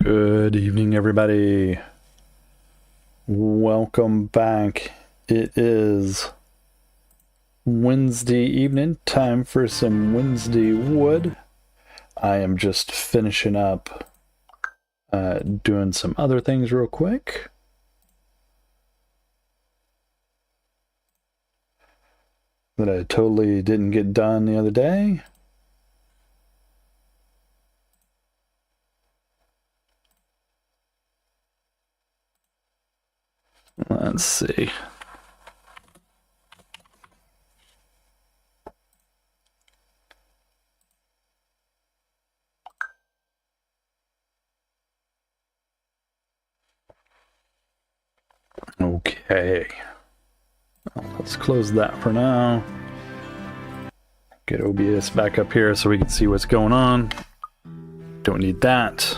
Good evening, everybody. Welcome back. It is Wednesday evening, time for some Wednesday wood. I am just finishing up doing some other things real quick. That I totally didn't get done the other day. Let's see. Okay. Let's close that for now. Get OBS back up here so we can see what's going on. Don't need that.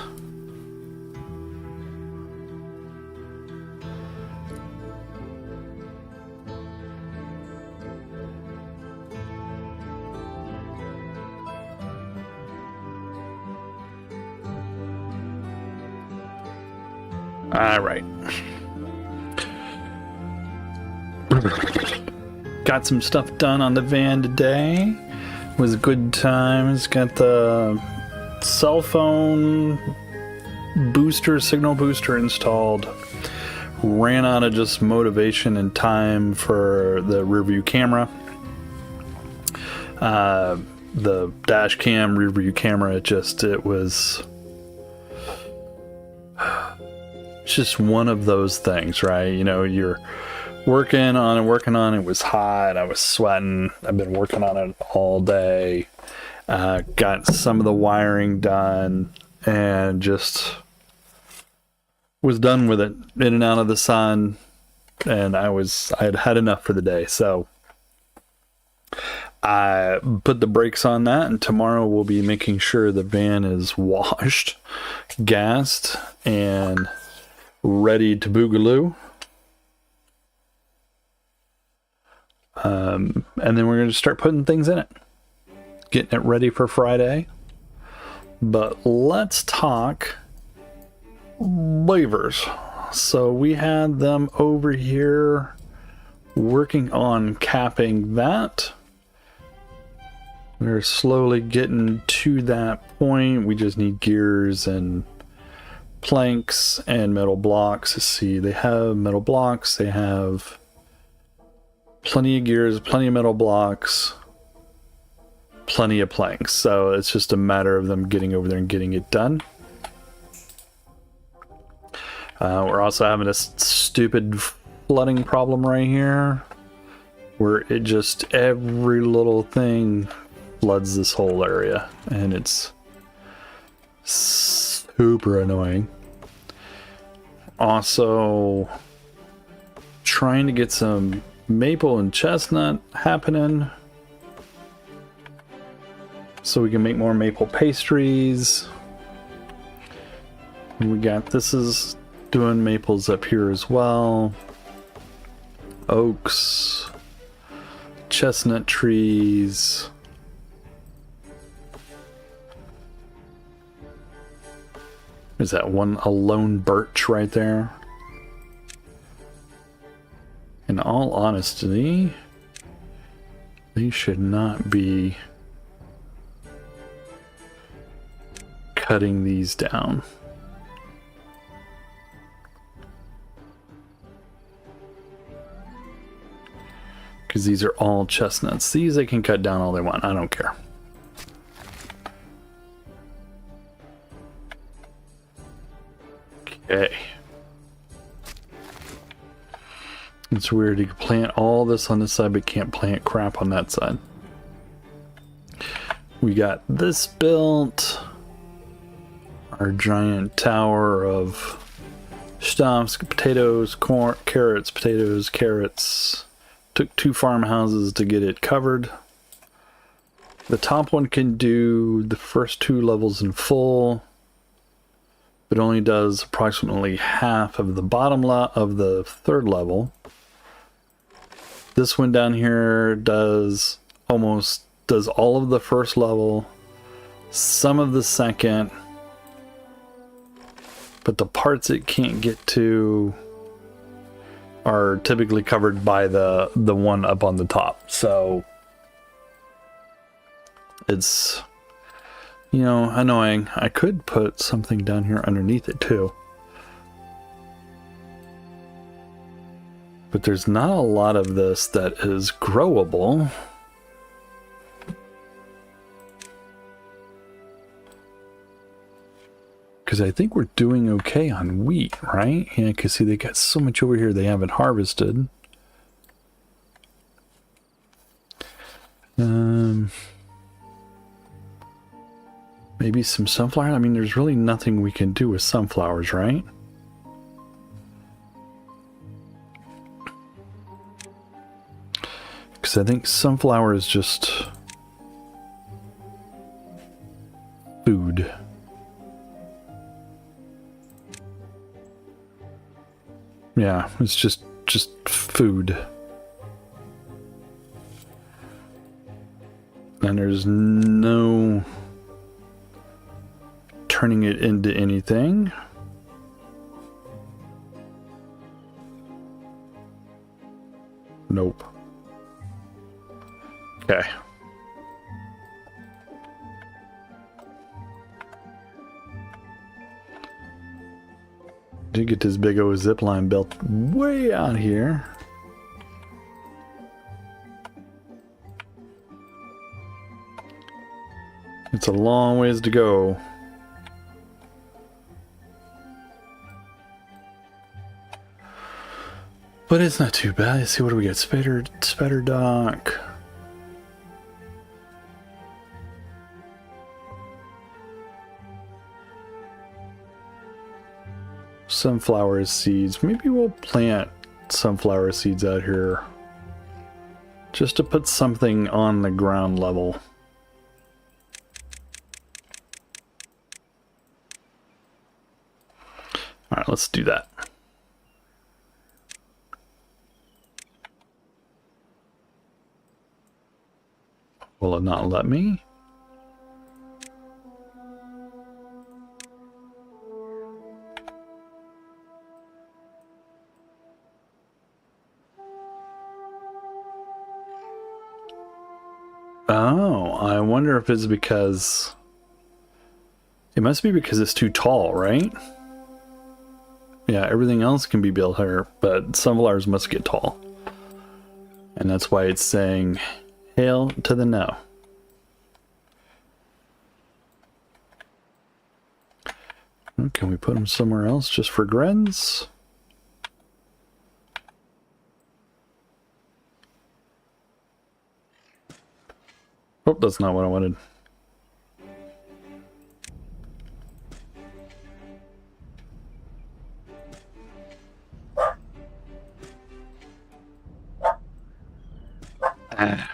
All right. Got some stuff done on the van today. Was good times. Got the cell phone booster, signal booster installed. Ran out of just motivation and time for the rear view camera. The dash cam, rear view camera, it was it's just one of those things, right? You know, you're working on it. It was hot. I was sweating. I've been working on it all day. Got some of the wiring done and just was done with it. In and out of the sun, and I had enough for the day. So I put the brakes on that, and tomorrow we'll be making sure the van is washed, gassed, and ready to boogaloo. And then we're going to start putting things in it, getting it ready for Friday. But let's talk beavers. So we had them over here working on capping that. We're slowly getting to that point. We just need gears and planks and metal blocks. Let's see, they have metal blocks, they have plenty of gears, plenty of metal blocks, plenty of planks. So it's just a matter of them getting over there and getting it done. We're also having a stupid flooding problem right here, where it just every little thing floods this whole area, and it's super annoying. Also, trying to get some maple and chestnut happening so we can make more maple pastries. We got this is doing maples up here as well, oaks, chestnut trees. Is that a lone birch right there? In all honesty, they should not be cutting these down. Because these are all chestnuts. These they can cut down all they want. I don't care. Okay. It's weird, you can plant all this on this side, but can't plant crap on that side. We got this built. Our giant tower of stumps, potatoes, corn, carrots, potatoes, carrots. Took 2 farmhouses to get it covered. The top one can do the first 2 levels in full, but only does approximately half of the bottom of the 3rd level. This one down here does all of the 1st level, some of the 2nd, but the parts it can't get to are typically covered by the one up on the top. So it's, you know, annoying. I could put something down here underneath it too. But there's not a lot of this that is growable. Because I think we're doing okay on wheat, right? Yeah, because see, they got so much over here they haven't harvested. Maybe some sunflower. I mean, there's really nothing we can do with sunflowers, right? Because I think sunflower is just food. Yeah, it's just food. And there's no turning it into anything. Nope. Okay. Did get this big old zip line built way out here. It's a long ways to go. But it's not too bad. Let's see, what do we got? Spider dock. Sunflower seeds. Maybe we'll plant sunflower seeds out here just to put something on the ground level. All right, let's do that. Will it not let me? Oh, I wonder if it's because... It must be because it's too tall, right? Yeah, everything else can be built higher, but sunflowers must get tall. And that's why it's saying, hail to the no. Can we put them somewhere else just for grins? Oh, that's not what I wanted. Ah.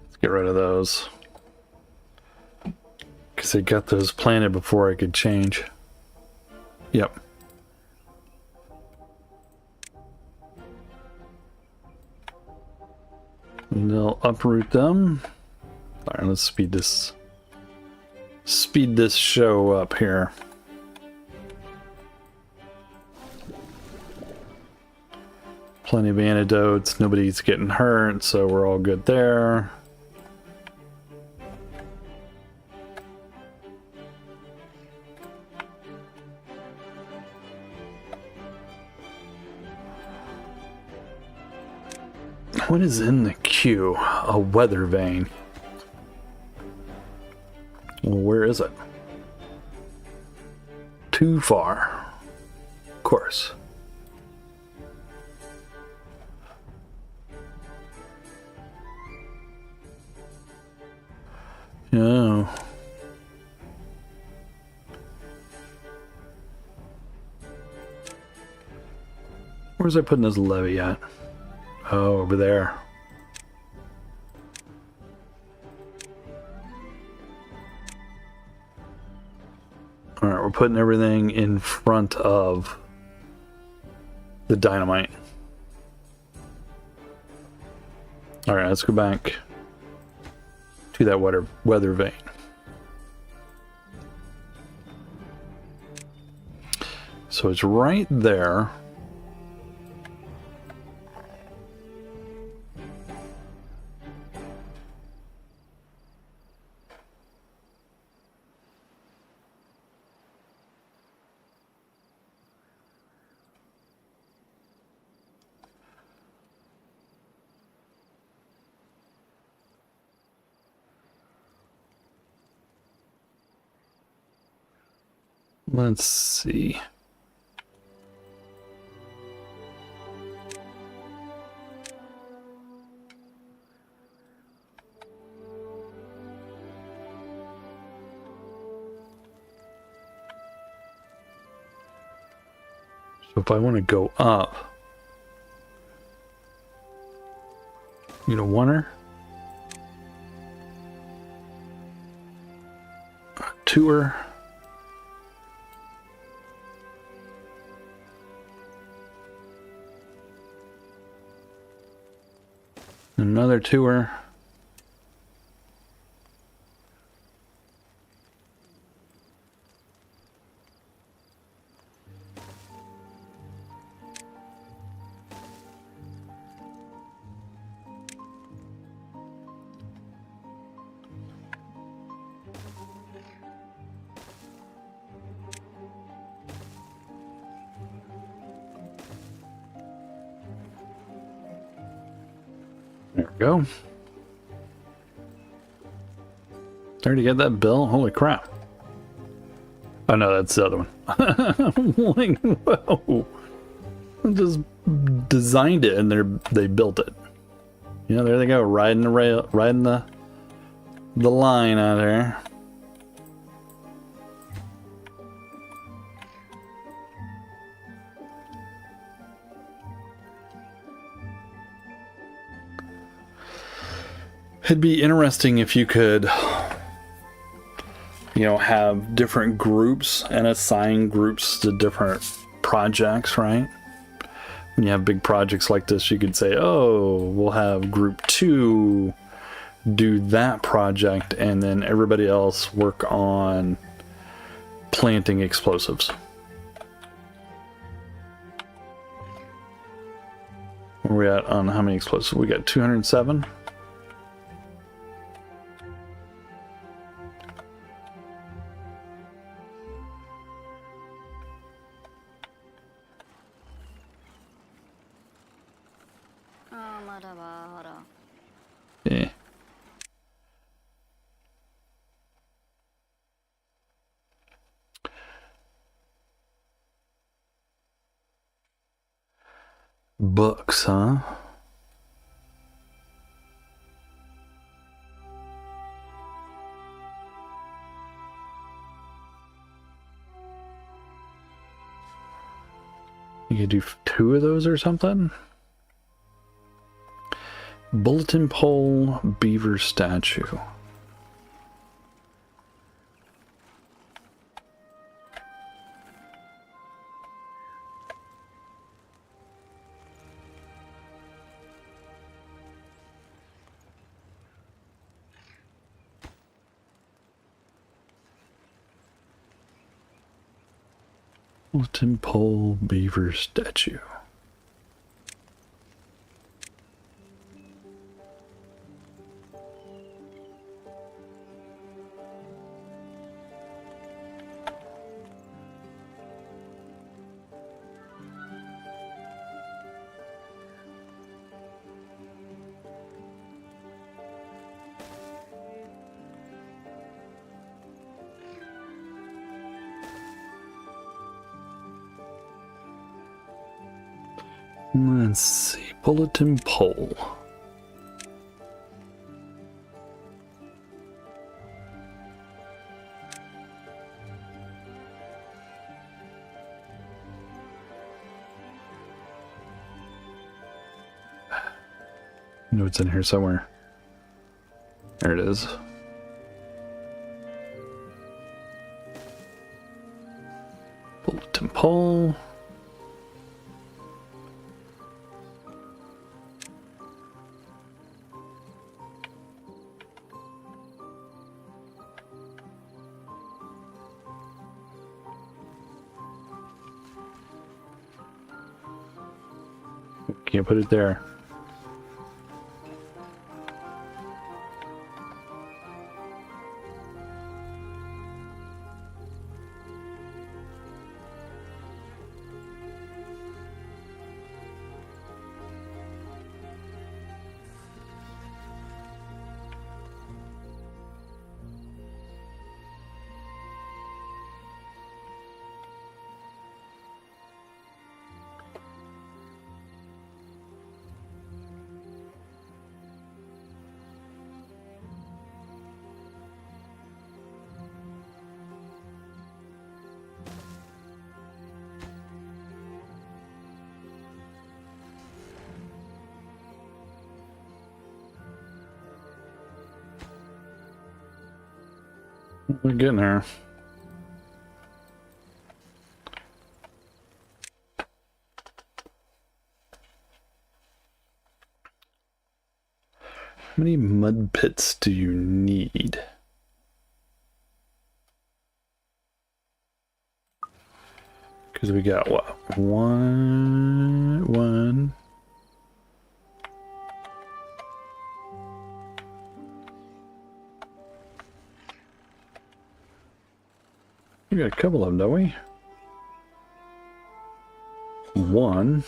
Let's get rid of those. Because I got those planted before I could change. Yep. And they'll uproot them. Alright, let's speed this show up here. Plenty of antidotes, nobody's getting hurt, so we're all good there. What is in the queue? A weather vane. Well, where is it? Too far. Of course. Oh. Where's I putting this levee at? Oh, over there. Alright, we're putting everything in front of the dynamite. All right, let's go back to that weather vane. So it's right there. Let's see. So if I want to go up, you know, oneer, twoer, another twoer, there we go. Already get that bill? Holy crap. Oh no, that's the other one. I'm like, whoa. I just designed it and they built it. Yeah, there they go, riding the rail, riding the line out there. It'd be interesting if you could, you know, have different groups and assign groups to different projects, right? When you have big projects like this, you could say, oh, we'll have group 2 do that project and then everybody else work on planting explosives. Where are we at on how many explosives? We got 207. Yeah. Books, huh? You could do 2 of those or something? Bulletin pole, beaver statue. Bulletin pole, beaver statue. Let's see, bulletin pole. I know it's in here somewhere. There it is. Bulletin pole. Can't put it there. We're getting there. How many mud pits do you need? Because we got what? One. We got a couple of them, don't we? One.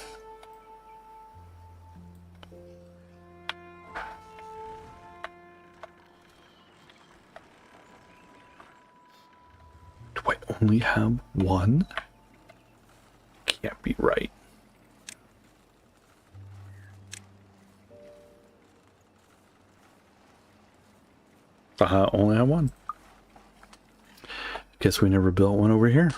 Do I only have one? Can't be right. Only have one. Guess we never built one over here.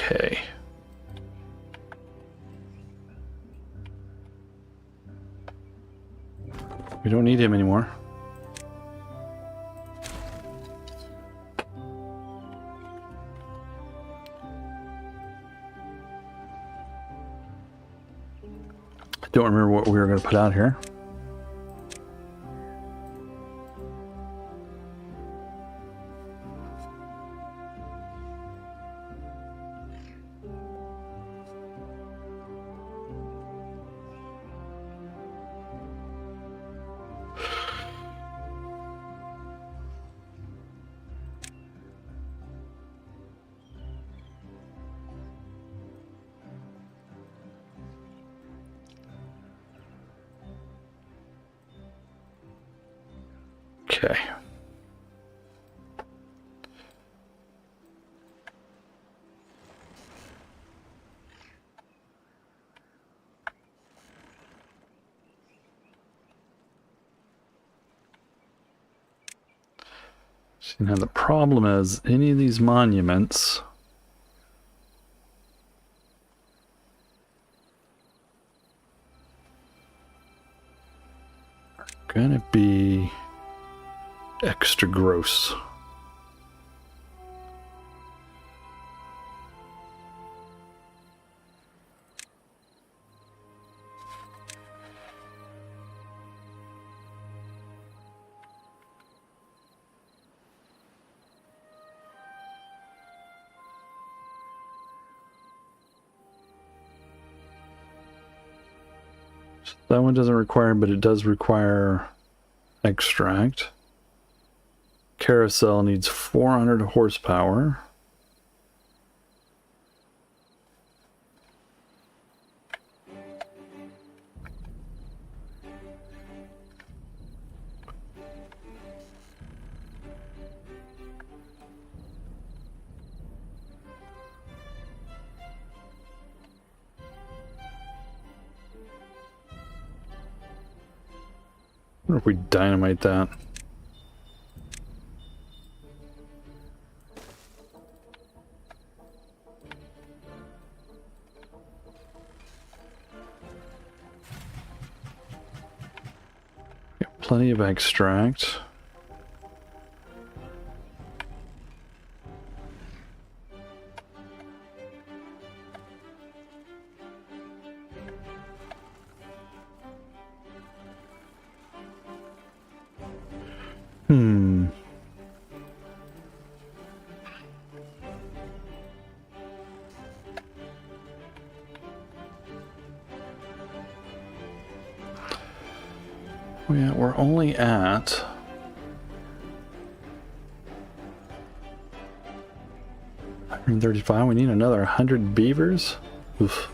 Okay. We don't need him anymore. I don't remember what we were going to put out here. Okay. See, now the problem is any of these monuments are gonna be extra gross. That one doesn't require, but it does require extract. Carousel needs 400 horsepower. What if we dynamite that? Got plenty of extract. Yeah, we're only at 135. We need another 100 beavers. Oof.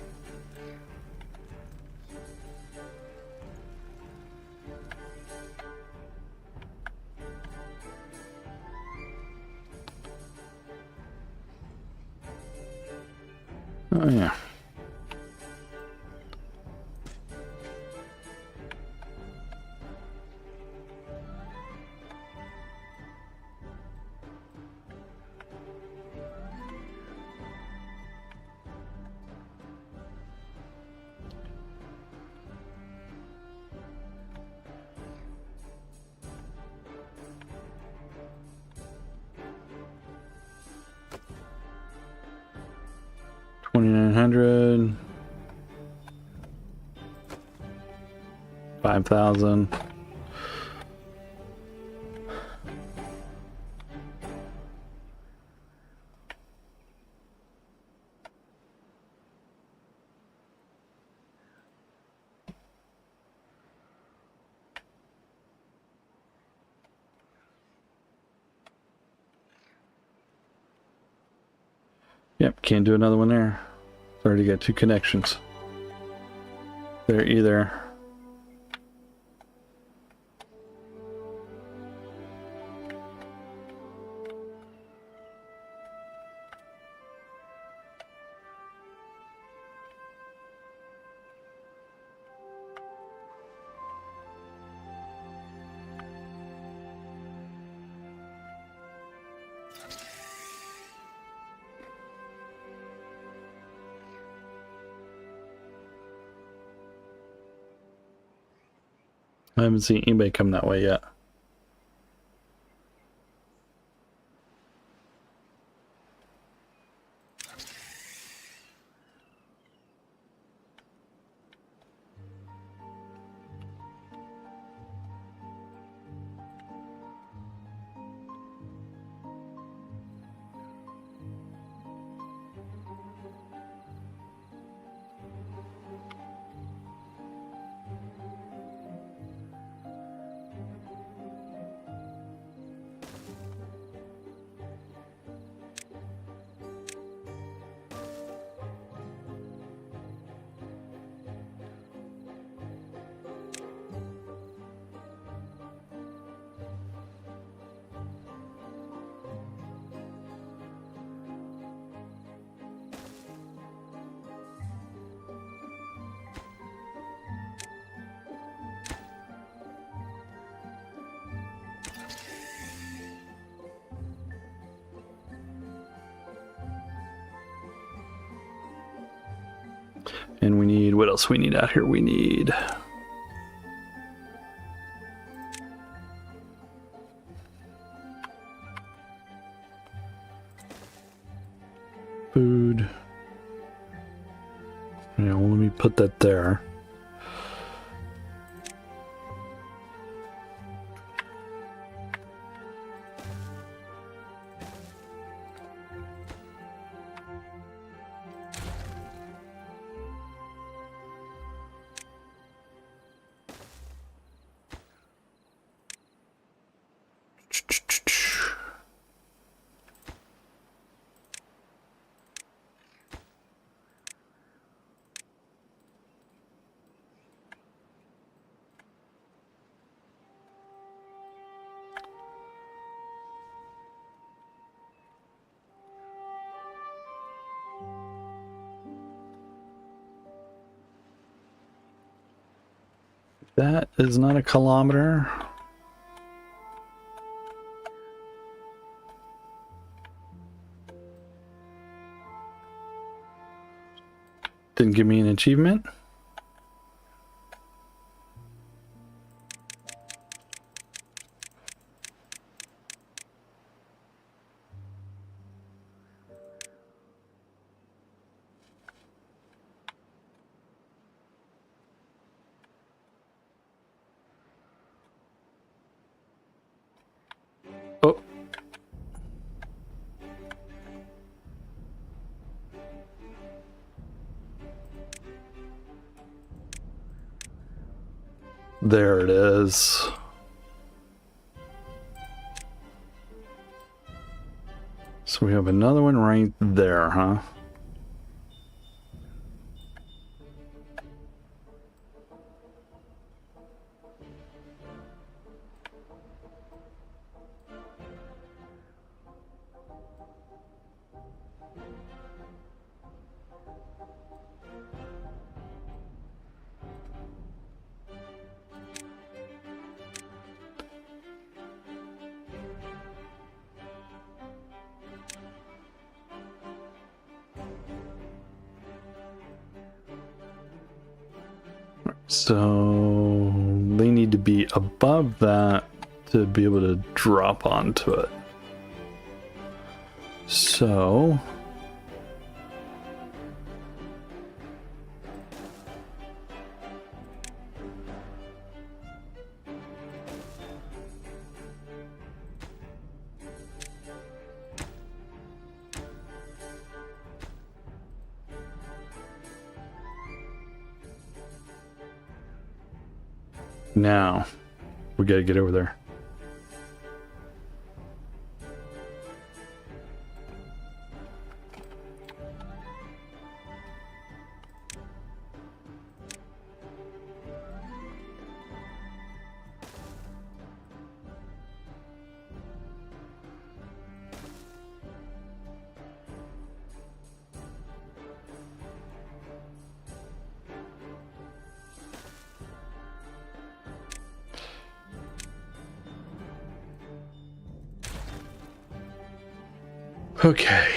Oh yeah. $2,900, 5,000. Yep, can't do another one there. Already got 2 connections. They're either I haven't seen anybody come that way yet. And we need, what else we need out here? We need food. Yeah, well, let me put that there. That is not a kilometer. Didn't give me an achievement. Oh. There it is. So we have another one right there, huh? So they need to be above that to be able to drop onto it. So now we gotta get over there. Okay.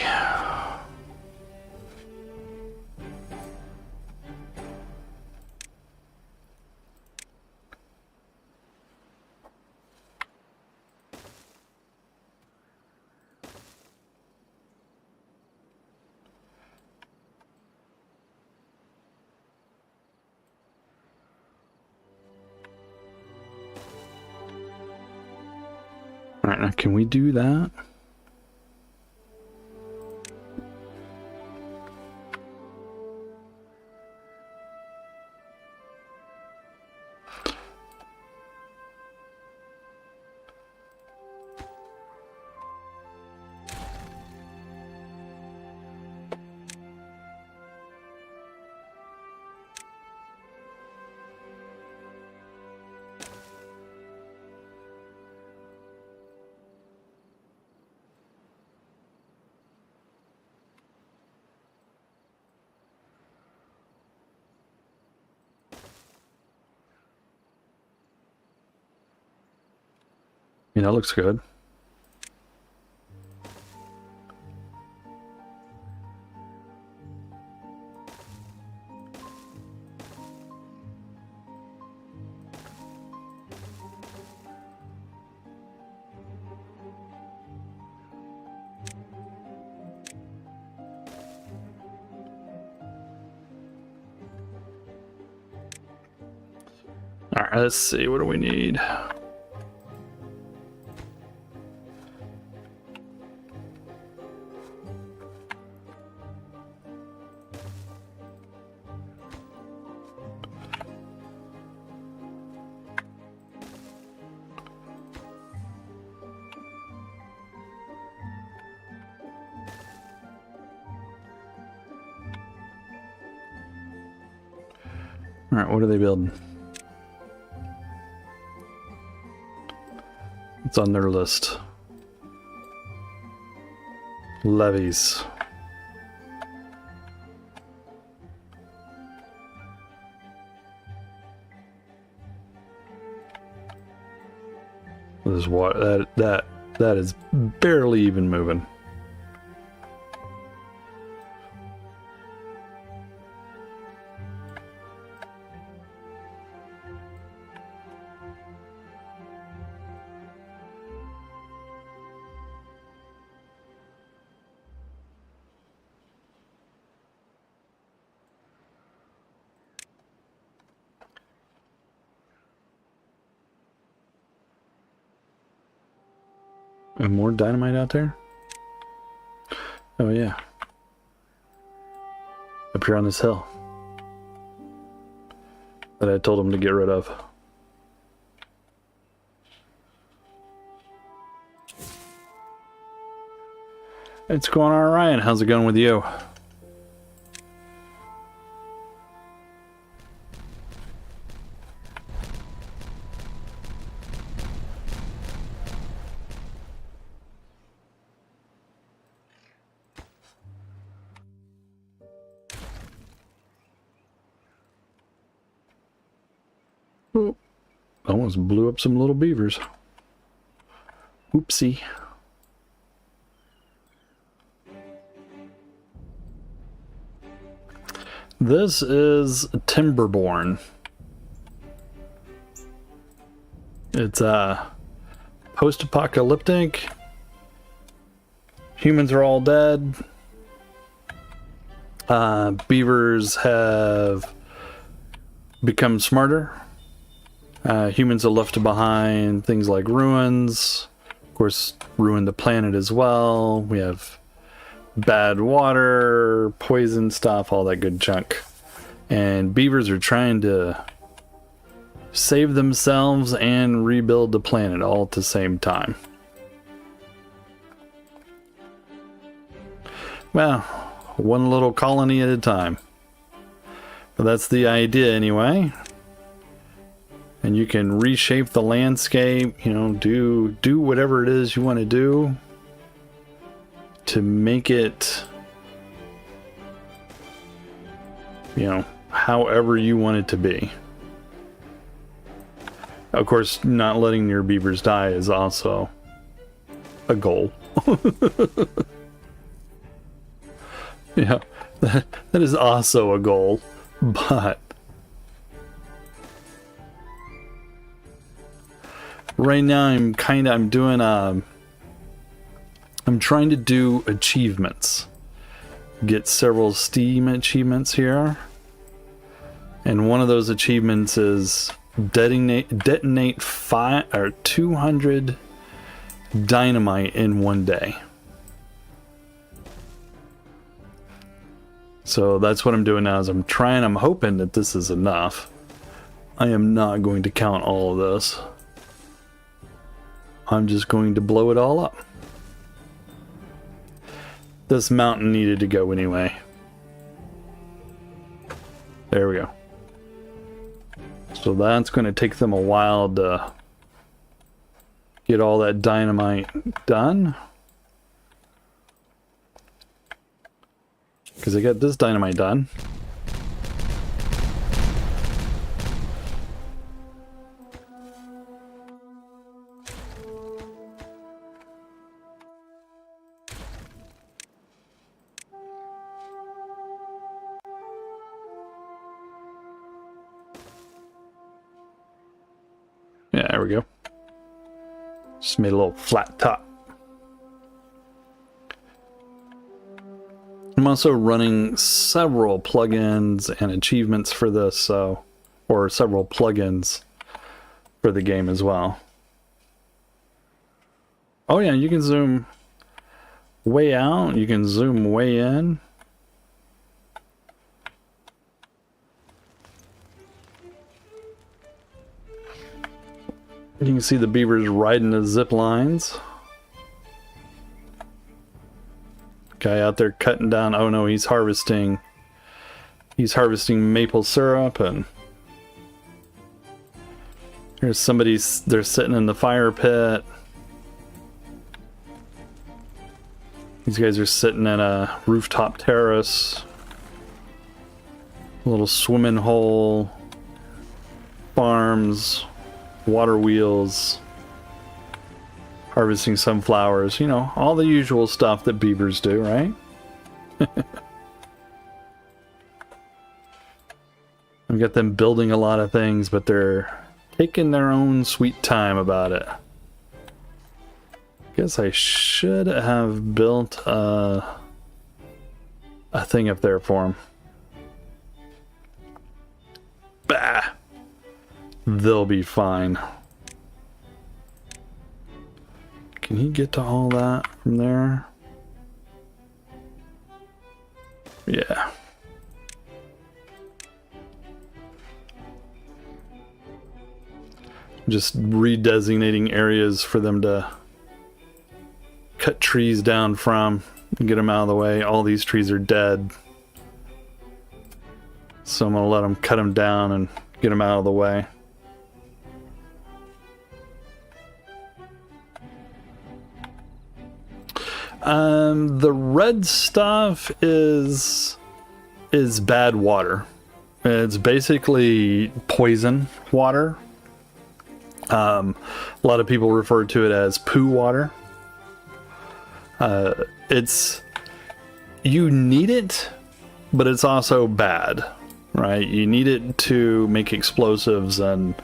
All right, now can we do that? Yeah, that looks good. All right, let's see. What do we need? All right, what are they building? It's on their list. Levees. This water that is barely even moving. And more dynamite out there? Oh yeah. Up here on this hill. That I told him to get rid of. It's going on, Ryan. How's it going with you? Oh, almost blew up some little beavers. Oopsie. This is Timberborn. It's post-apocalyptic. Humans are all dead. Beavers have become smarter. Humans are left behind things like ruins. Of course, ruin the planet as well. We have bad water, poison stuff, all that good junk. And beavers are trying to save themselves and rebuild the planet all at the same time. Well, one little colony at a time. But that's the idea anyway. And you can reshape the landscape, you know, do whatever it is you want to do to make it, you know, however you want it to be. Of course, not letting your beavers die is also a goal. Yeah, that is also a goal, but right now I'm trying to do achievements. Get several Steam achievements here. And one of those achievements is detonate 200 dynamite in one day. So that's what I'm doing now, is I'm hoping that this is enough. I am not going to count all of this. I'm just going to blow it all up. This mountain needed to go anyway. There we go. So that's going to take them a while to get all that dynamite done. Because I got this dynamite done. Yeah, there we go. Just made a little flat top. I'm also running several plugins and achievements for this, or several plugins for the game as well. Oh yeah, you can zoom way out, you can zoom way in. You can see the beavers riding the zip lines. Guy out there cutting down. Oh no, he's harvesting maple syrup, and there's somebody, they're sitting in the fire pit. These guys are sitting at a rooftop terrace. A little swimming hole. Farms. Water wheels. harvesting sunflowers, you know, all the usual stuff that beavers do, right? I've got them building a lot of things, but they're taking their own sweet time about it. Guess I should have built a thing up there for them. Bah! They'll be fine. Can he get to all that from there? Yeah. Just redesignating areas for them to cut trees down from and get them out of the way. All these trees are dead. So I'm going to let them cut them down and get them out of the way. The red stuff is bad water. It's basically poison water. A lot of people refer to it as poo water. You need it, but it's also bad, right? You need it to make explosives and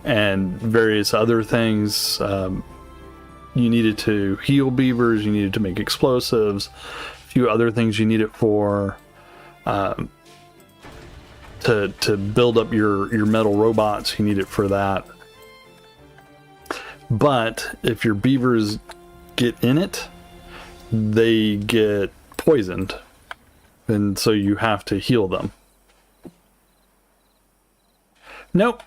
various other things. You need it to heal beavers. You need it to make explosives. A few other things you need it for. To build up your metal robots, you need it for that. But if your beavers get in it, they get poisoned, and so you have to heal them. Nope.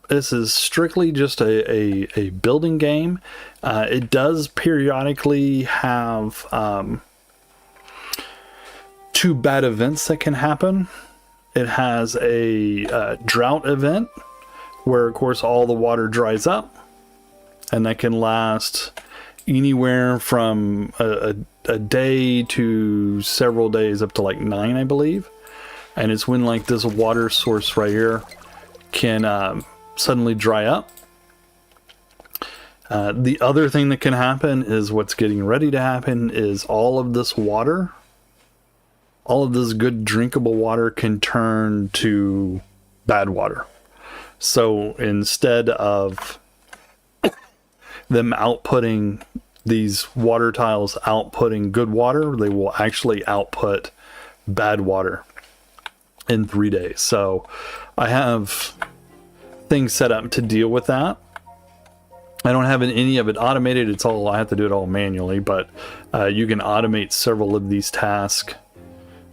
This is strictly just a building game. It does periodically have two bad events that can happen. It has a drought event where, of course, all the water dries up, and that can last anywhere from a day to several days, up to like 9, I believe. And it's when like this water source right here can suddenly dry up. The other thing that can happen is what's getting ready to happen is all of this water, all of this good drinkable water can turn to bad water. So instead of them outputting these water tiles outputting good water, they will actually output bad water in 3 days. So I have things set up to deal with that. I don't have any of it automated. It's all, I have to do it all manually, but you can automate several of these tasks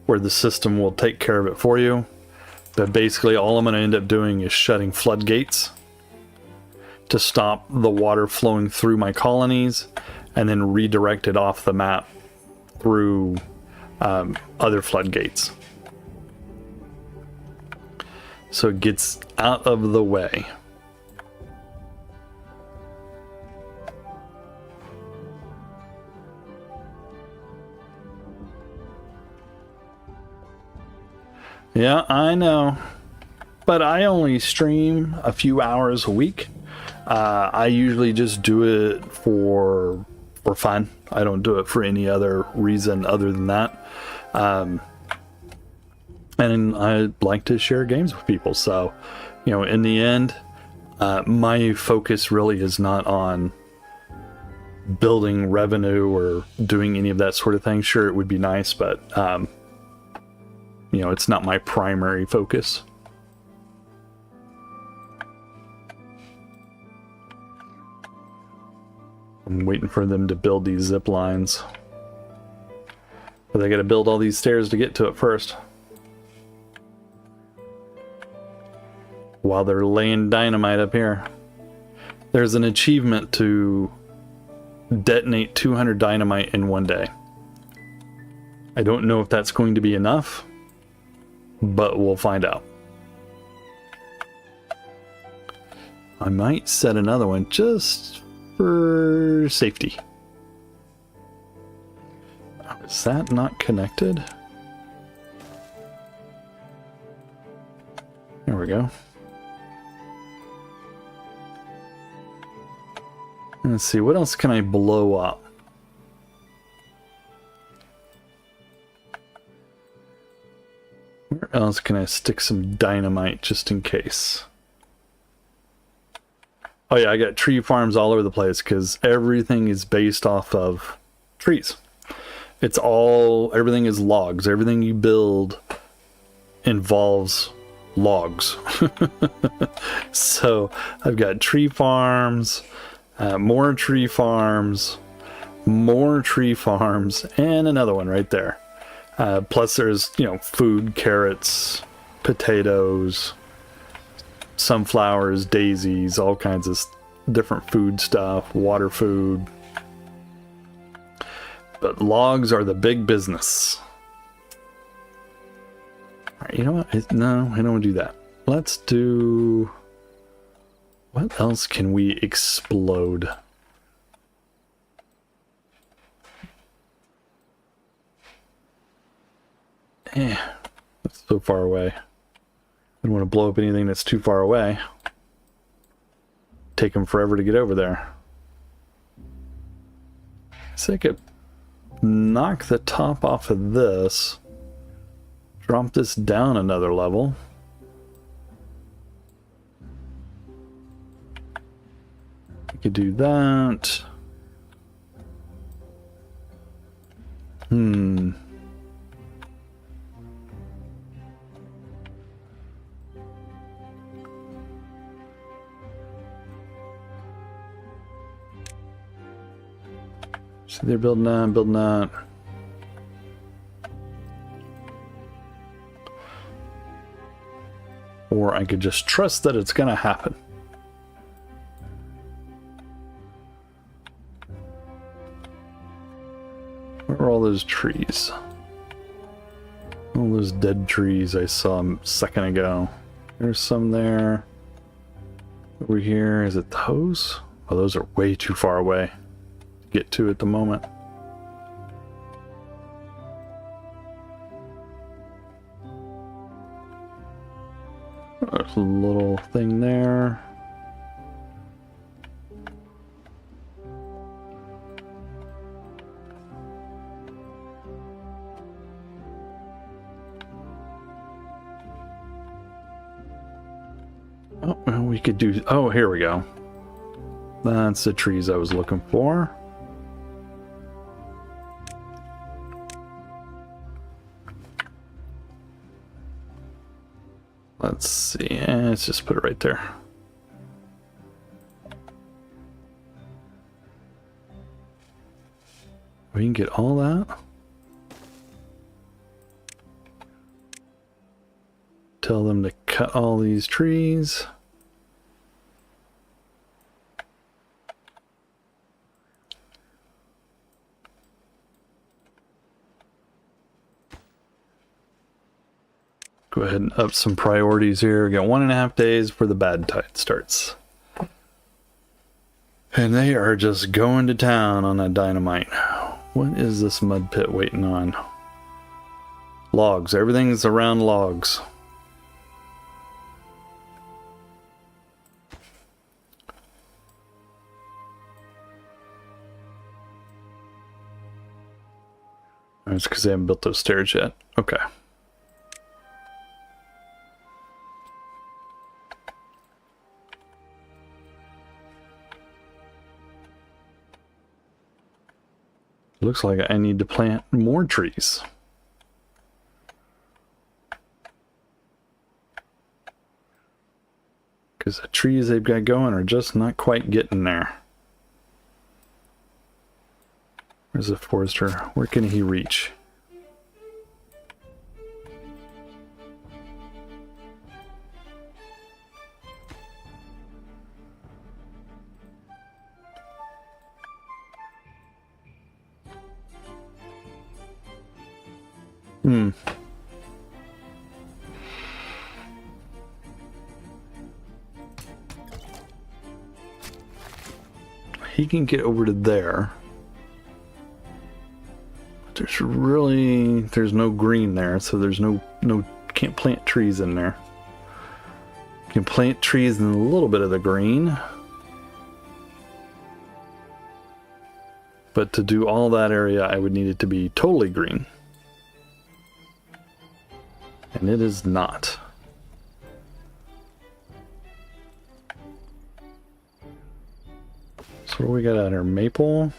where the system will take care of it for you. But basically all I'm going to end up doing is shutting floodgates to stop the water flowing through my colonies, and then redirect it off the map through other floodgates. So it gets out of the way. Yeah, I know. But I only stream a few hours a week. I usually just do it for fun. I don't do it for any other reason other than that. And I like to share games with people. So, you know, in the end, my focus really is not on building revenue or doing any of that sort of thing. Sure, it would be nice, but, you know, it's not my primary focus. I'm waiting for them to build these zip lines. But they gotta build all these stairs to get to it first. While they're laying dynamite up here. There's an achievement to detonate 200 dynamite in 1 day. I don't know if that's going to be enough, but we'll find out. I might set another one just for safety. Oh, is that not connected? There we go. Let's see, what else can I blow up? Where else can I stick some dynamite just in case? Oh yeah, I got tree farms all over the place because everything is based off of trees. It's all, everything is logs. Everything you build involves logs. So I've got tree farms, more tree farms, more tree farms, and another one right there. Plus there's, you know, food, carrots, potatoes, sunflowers, daisies, all kinds of different food stuff, water food. But logs are the big business. All right, you know what? No, I don't want to do that. Let's do... What else can we explode? That's so far away. I don't want to blow up anything that's too far away. Take them forever to get over there. So I could knock the top off of this. Drop this down another level. I could do that. So they're building that, building that. Or I could just trust that it's gonna happen. Where are all those trees? All those dead trees I saw a second ago. There's some there. Over here, is it those? Oh, those are way too far away to get to at the moment. There's a little thing there. Oh, well, we could do... Oh, here we go. That's the trees I was looking for. Let's see. Let's just put it right there. We can get all that. Tell them to cut all these trees. Go ahead and up some priorities here. We got 1.5 days before the bad tide starts. And they are just going to town on that dynamite. What is this mud pit waiting on? Logs. Everything's around logs. It's because they haven't built those stairs yet. Okay. Looks like I need to plant more trees. Because the trees they've got going are just not quite getting there. Where's the forester? Where can he reach? He can get over to there. But there's no green there, so there's no can't plant trees in there. You can plant trees in a little bit of the green. But to do all that area, I would need it to be totally green. And it is not. So what do we got out here? Maple.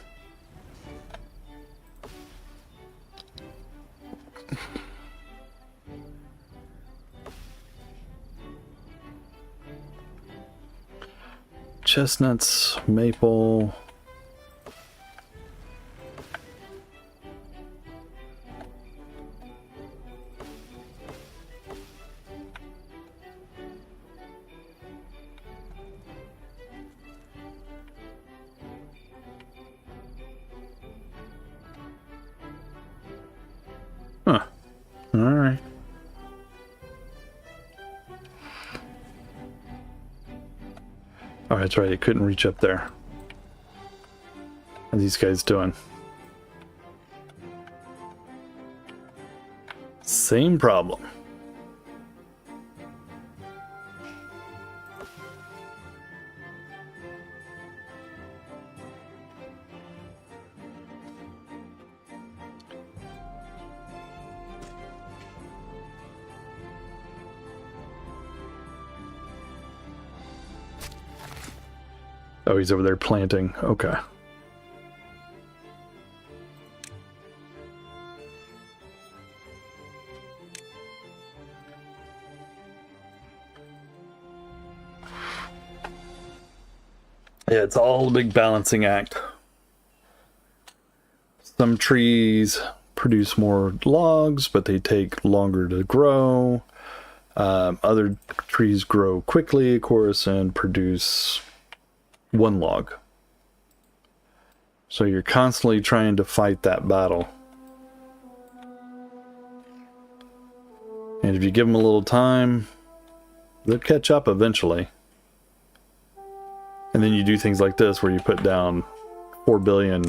Chestnuts, maple. Huh. All right. Oh, that's right. It couldn't reach up there. What are these guys doing? Same problem. Oh, he's over there planting. Okay. Yeah, it's all a big balancing act. Some trees produce more logs, but they take longer to grow. Other trees grow quickly, of course, and produce one log. So you're constantly trying to fight that battle. And if you give them a little time, they'll catch up eventually. And then you do things like this where you put down 4 billion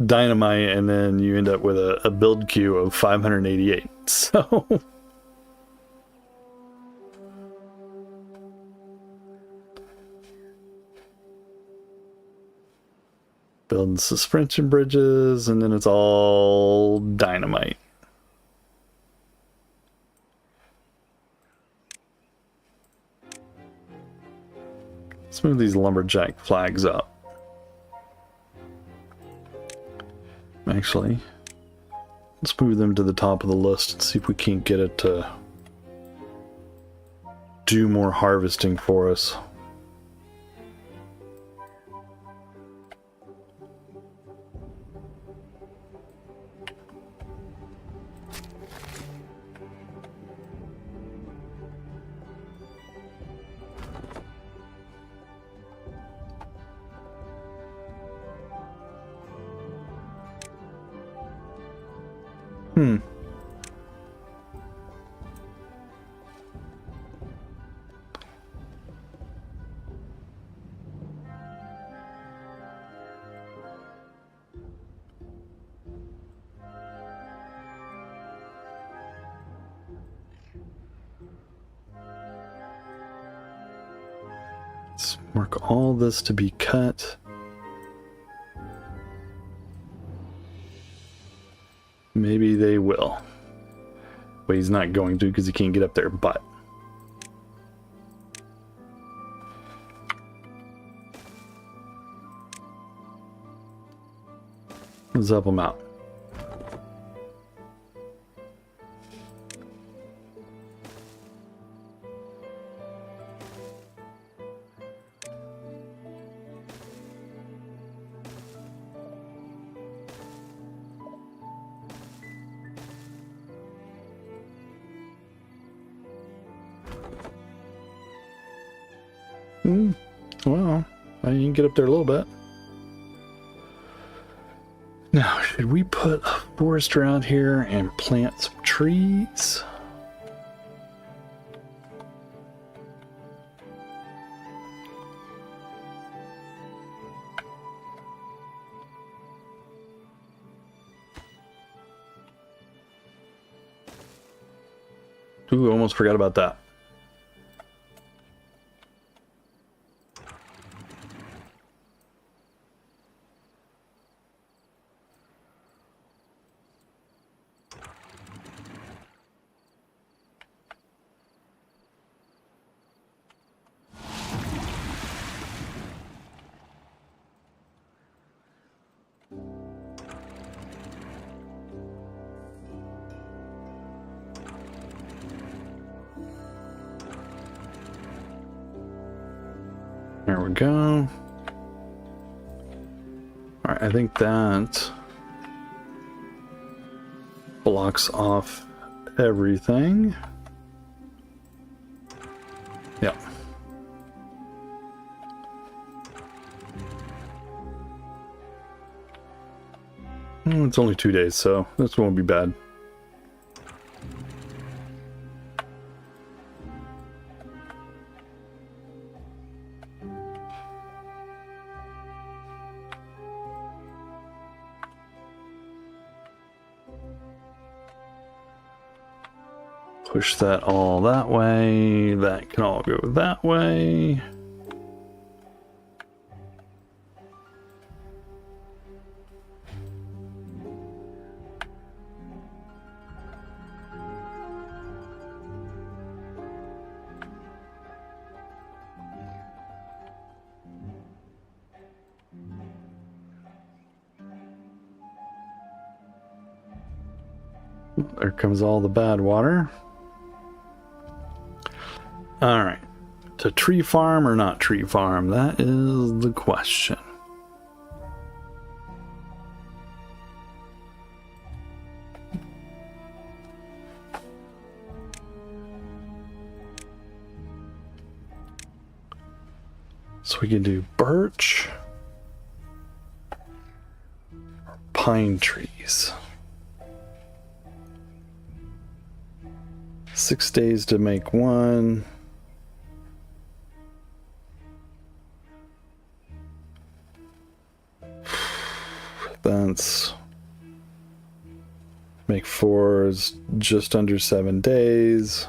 dynamite, and then you end up with a build queue of 588. So building suspension bridges, and then it's all dynamite. Let's move these lumberjack flags up. Actually, let's move them to the top of the list and see if we can't get it to do more harvesting for us. Let's mark all this to be cut. Maybe they will. But he's not going to because he can't get up there, but let's help him out. Well, I can get up there a little bit. Now, should we put a forester out here and plant some trees? Ooh, almost forgot about that. There we go. Alright, I think that blocks off everything. Yep. It's only 2 days, so this won't be bad. Push that all that way. That can all go that way. There comes all the bad water. Alright. To tree farm or not tree farm? That is the question. So we can do birch or pine trees. 6 days to make one. That's make 4 is just under 7 days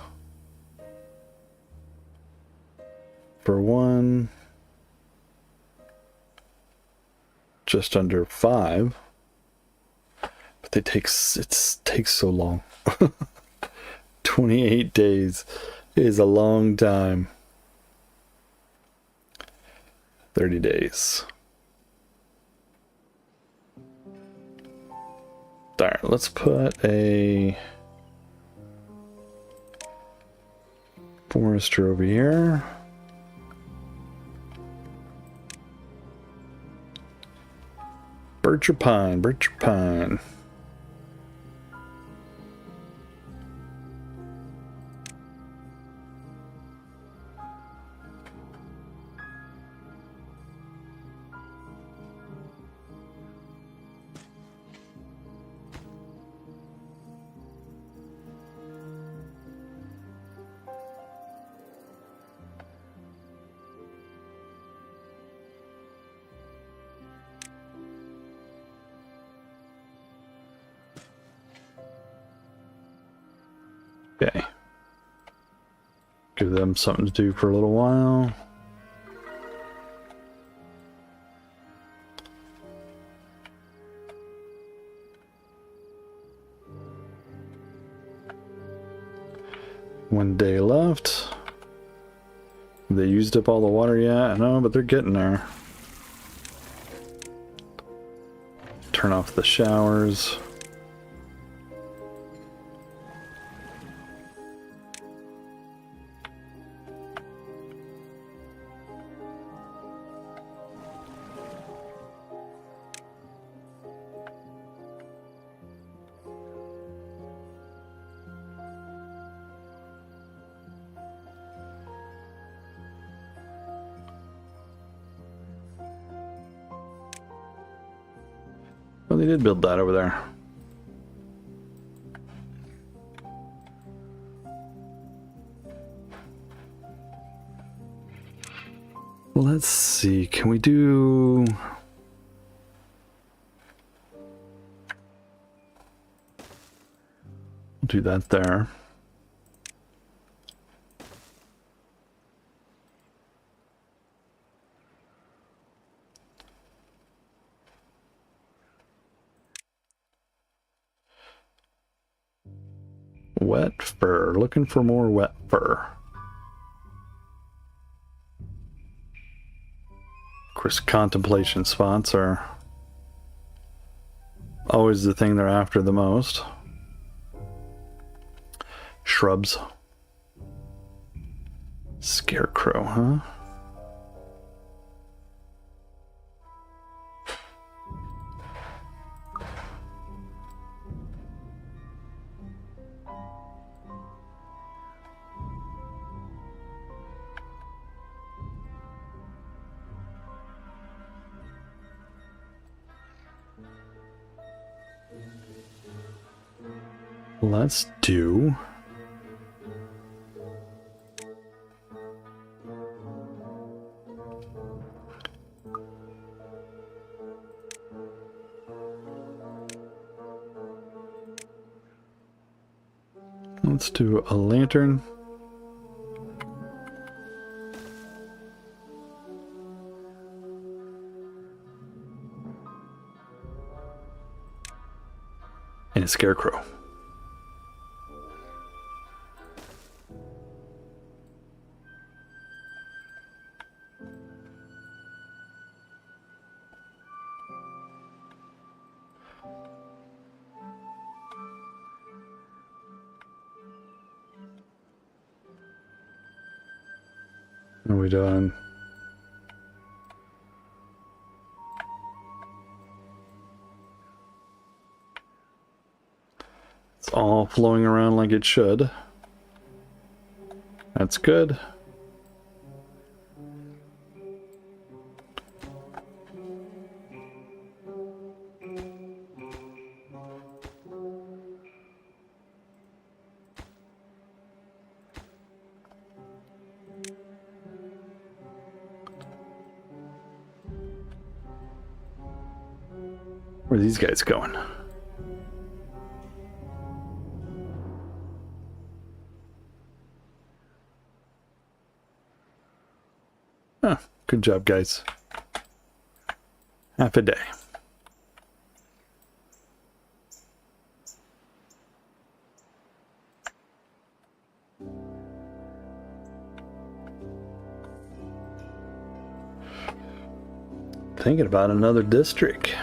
for one, just under 5, but it takes so long. 28 days is a long time. 30 days. Alright, let's put a forester over here. Birch or pine, birch or pine. Okay. Give them something to do for a little while. One day left. Have they used up all the water yet? No, but they're getting there. Turn off the showers. Well, they did build that over there. Let's see, can we do... We'll do that there. Wet fur. Looking for more wet fur. Of course, contemplation spots are always the thing they're after the most. Shrubs. Scarecrow, huh? Let's do... Let's do a lantern. And a scarecrow. What are we doing? It's all flowing around like it should. That's good. Where are these guys going? Huh, good job, guys. Half a day. Thinking about another district.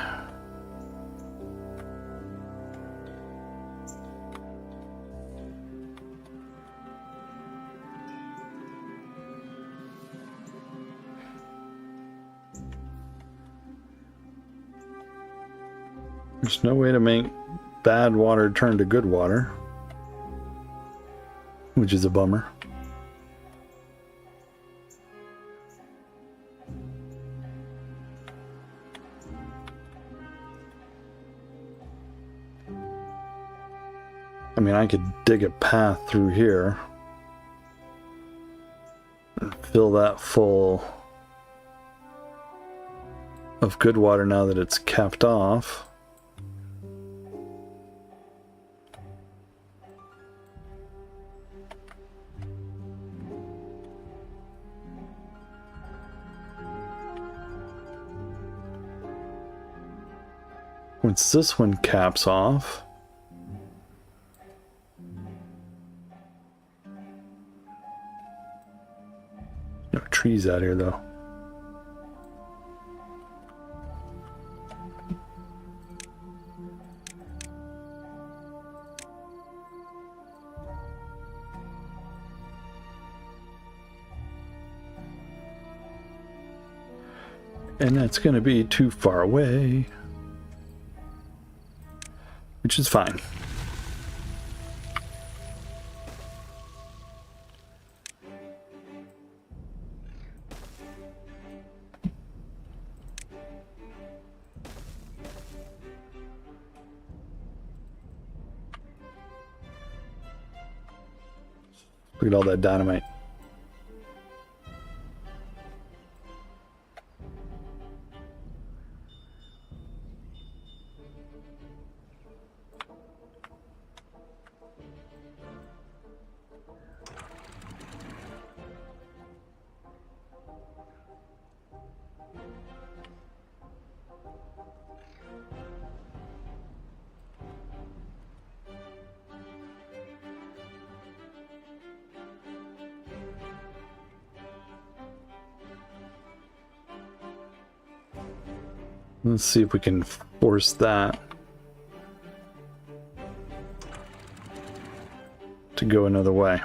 There's no way to make bad water turn to good water, which is a bummer. I mean, I could dig a path through here and fill that full of good water now that it's capped off. Once this one caps off, no trees out here though. And that's going to be too far away. Which is fine. Look at all that dynamite. Let's see if we can force that to go another way.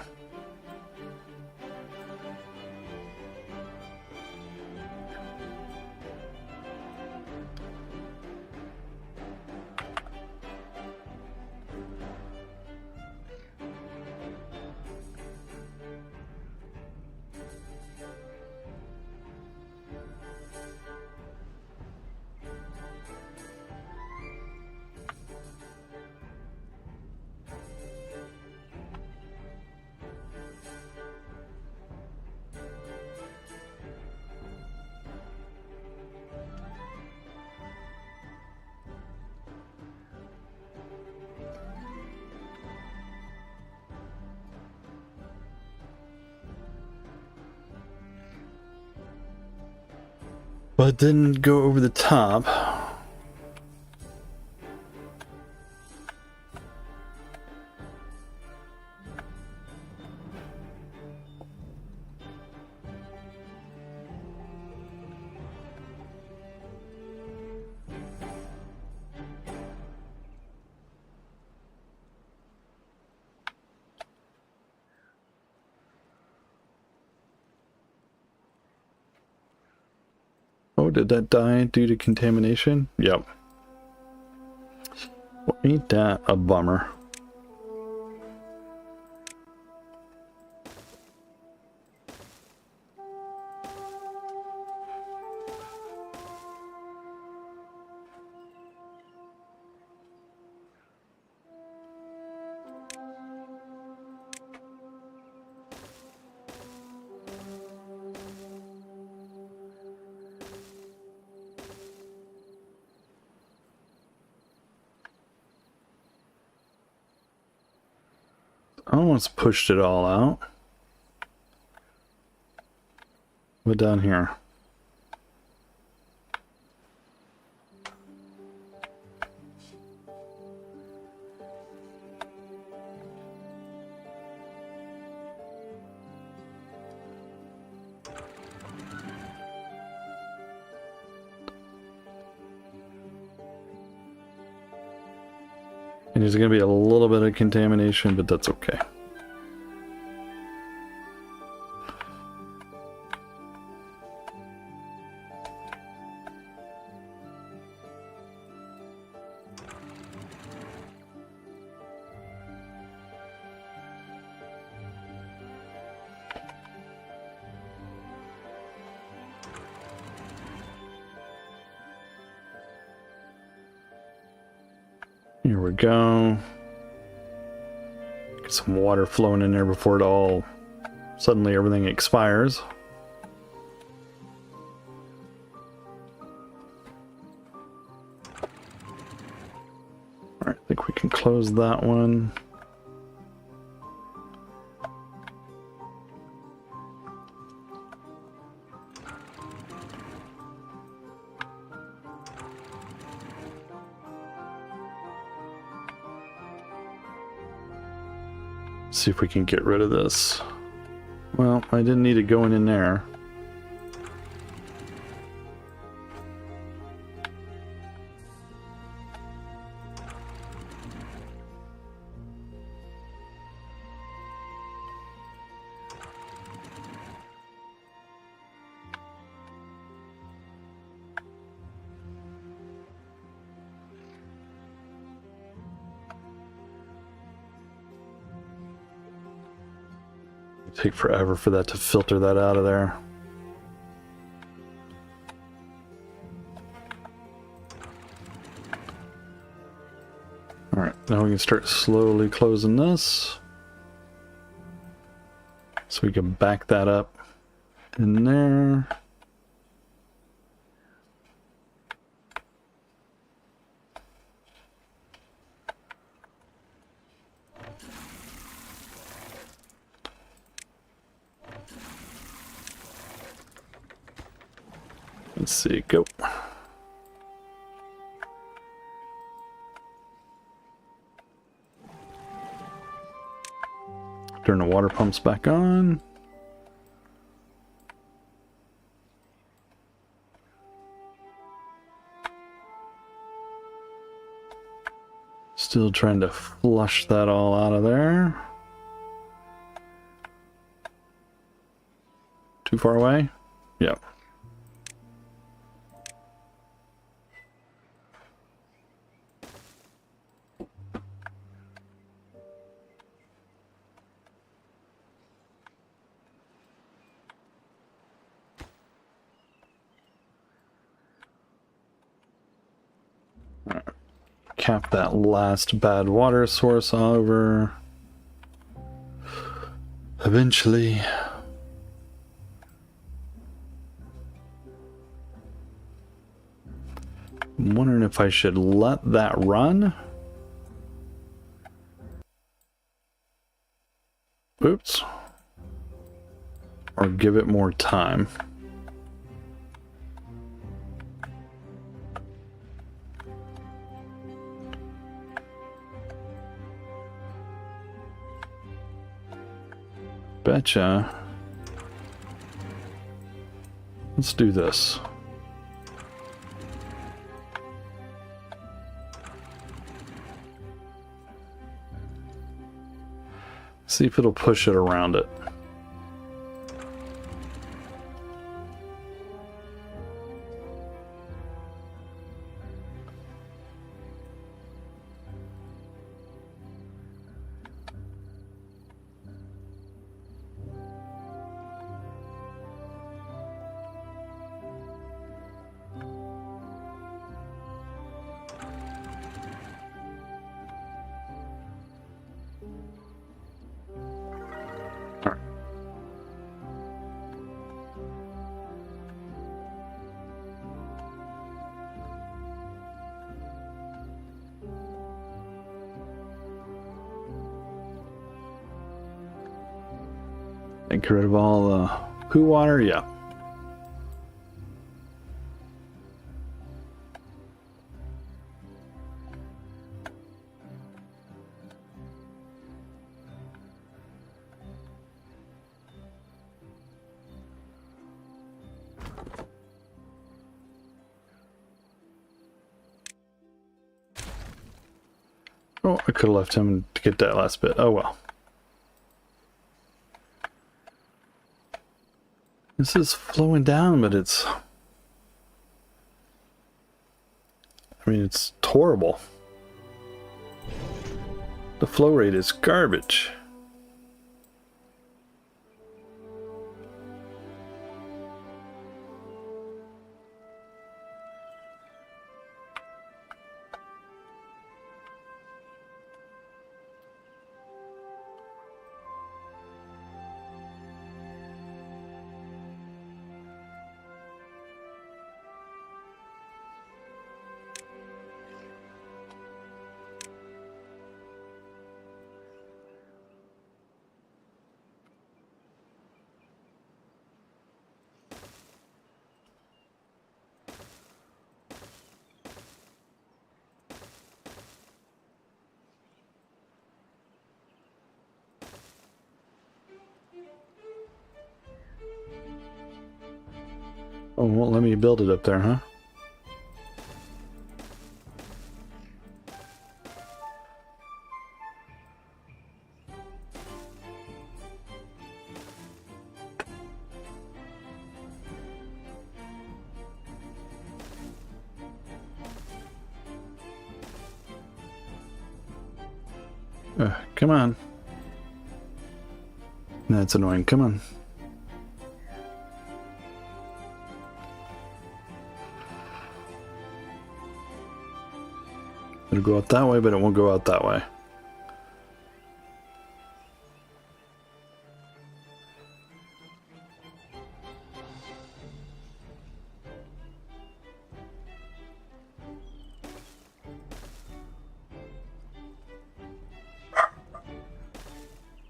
but didn't go over the top. Oh, did that die due to contamination? Yep. Well, ain't that a bummer? I almost pushed it all out. What down here? And there's going to be a little bit of contamination, but that's okay. Here we go. Get some water flowing in there before it all suddenly everything expires. Alright, I think we can close that one. See if we can get rid of this. Well, I didn't need it going in there. Take forever for that to filter that out of there. Alright, now we can start slowly closing this. So we can back that up in there. Let's see, go. Turn the water pumps back on. Still trying to flush that all out of there. Too far away? Yep. Cap that last bad water source over. Eventually. I'm wondering if I should let that run. Oops. Or give it more time. betcha. Let's do this. See if it'll push it around it. And get rid of all the poo water, yeah. Oh, I could have left him to get that last bit. Oh well. This is flowing down, but it's... I mean, it's horrible. The flow rate is garbage. Oh, won't let me build it up there, huh? Come on. That's annoying. Come on. It'll go out that way, but it won't go out that way.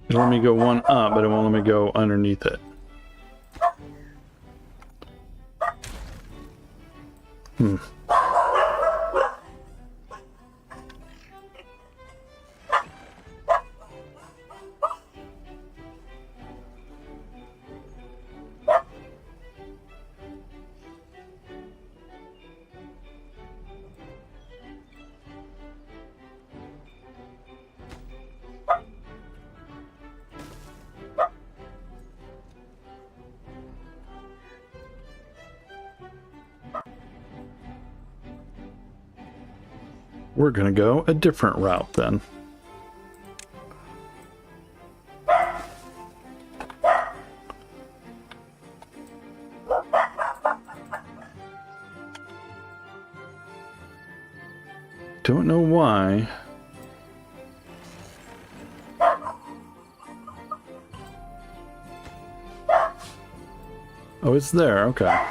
It'll let me go one up, but it won't let me go underneath it. We're gonna go a different route then. Don't know why. Oh, it's there, okay.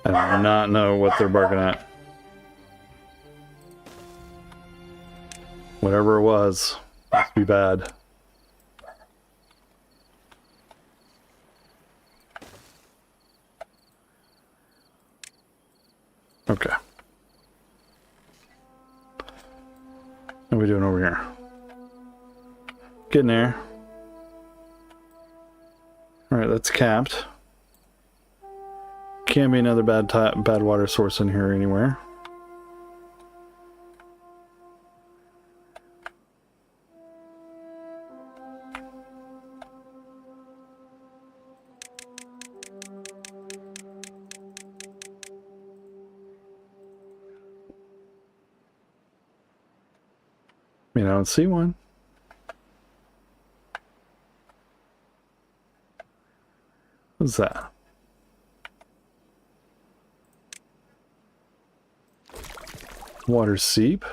I do not know what they're barking at. Whatever it was, must be bad. Okay. What are we doing over here? Getting there. Alright, that's capped. Can't be another bad water source in here anywhere. I mean, I don't see one. What's that? Water seep.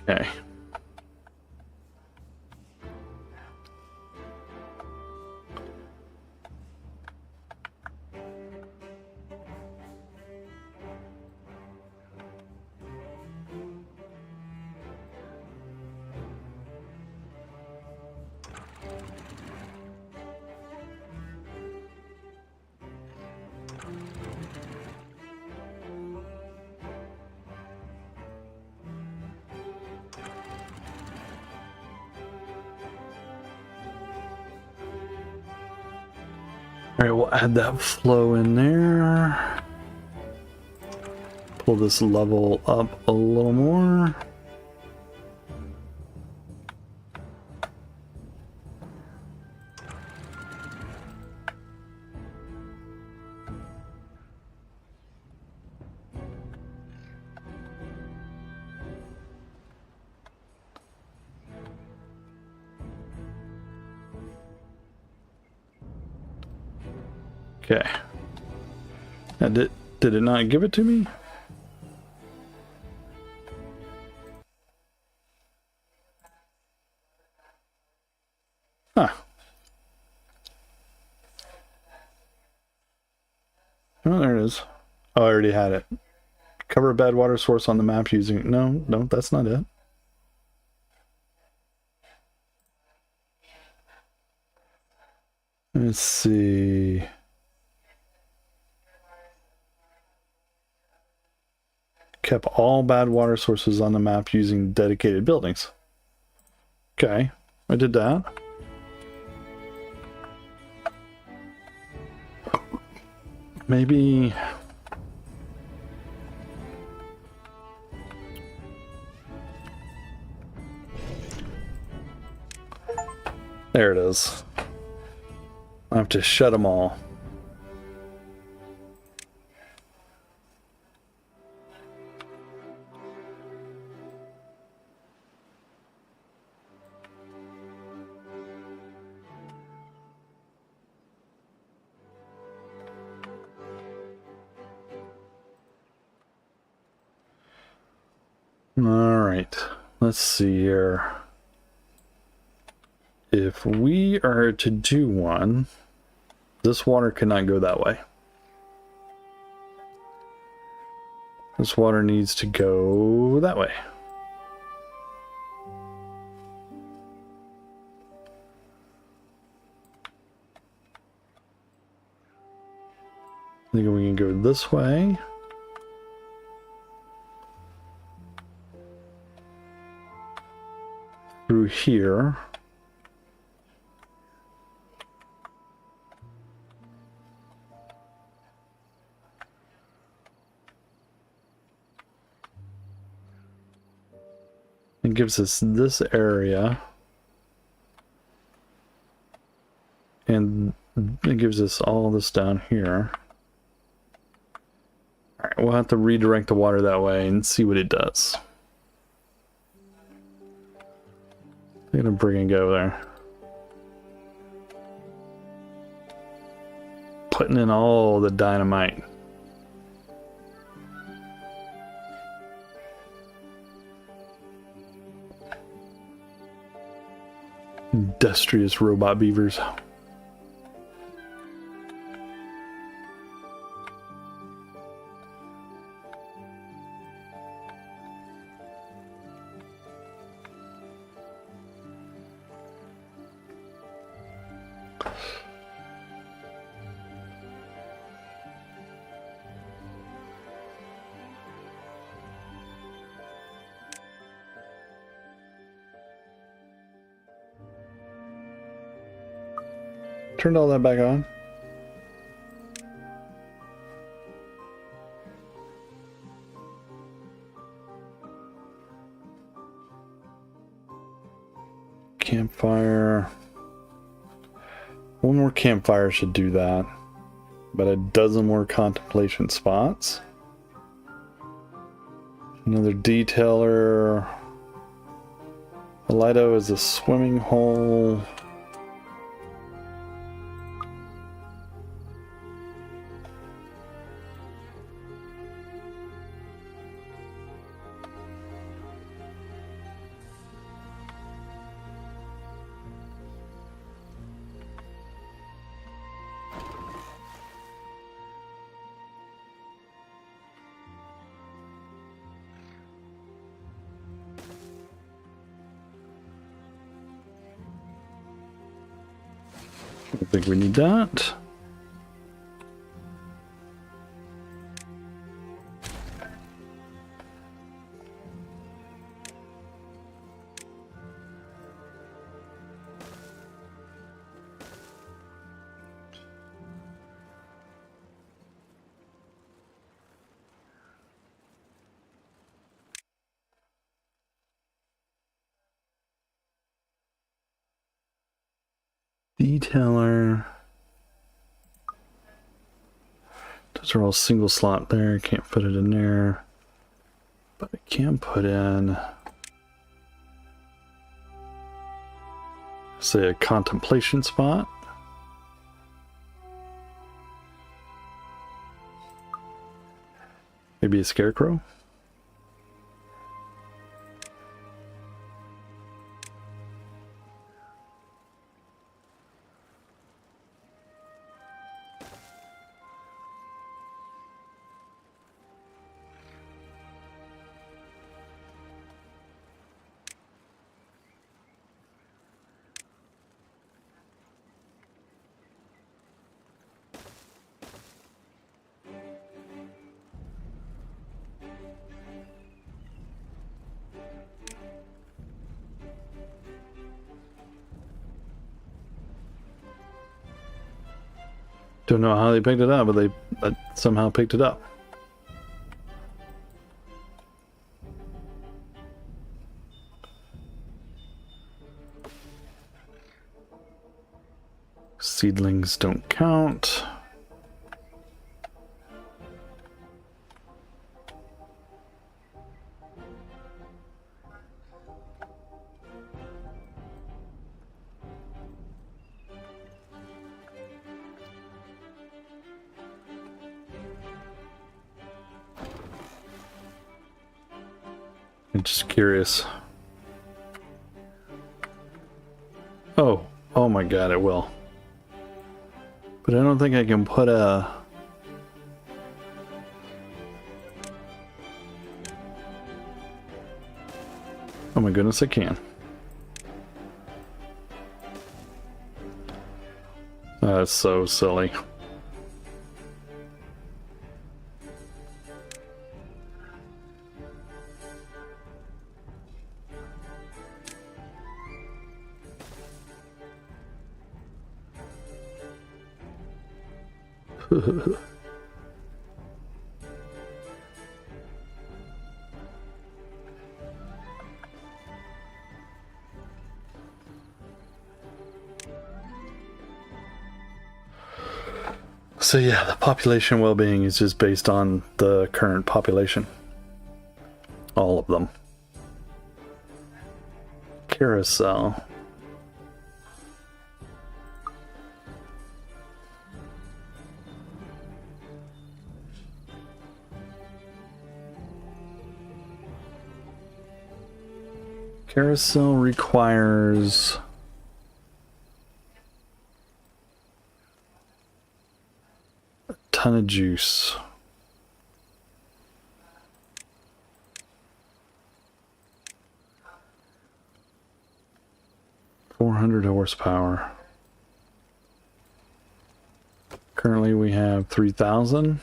Okay. Alright, we'll add that flow in there. Pull this level up a little more. Okay. Now, did it not give it to me? Huh. Oh, there it is. Oh, I already had it. Cover a bad water source on the map using... No, that's not it. Let's see... Kept all bad water sources on the map using dedicated buildings. Okay, I did that. Maybe... There it is. I have to shut them all. Alright, let's see here. If we are to do one, this water cannot go that way. This water needs to go that way. I think we can go this way. Through here. It gives us this area. And it gives us all this down here. Alright, we'll have to redirect the water that way and see what it does. I'm gonna bring and go there. Putting in all the dynamite. Industrious robot beavers. turned all that back on. Campfire. One more campfire should do that. About a dozen more contemplation spots. Another detailer. A Lido is a swimming hole. I think we need that. Detailer. Those are all single slot there. Can't put it in there. But I can put in, say, a contemplation spot. Maybe a scarecrow. Don't know how they picked it up, but they somehow picked it up. Seedlings don't count. I'm just curious. Oh my god, it will. But I don't think I can put a... Oh my goodness, I can. That's so silly. So yeah, the population well-being is just based on the current population. All of them. Carousel. Carousel requires a ton of juice. $400 horsepower. Currently we have 3,000.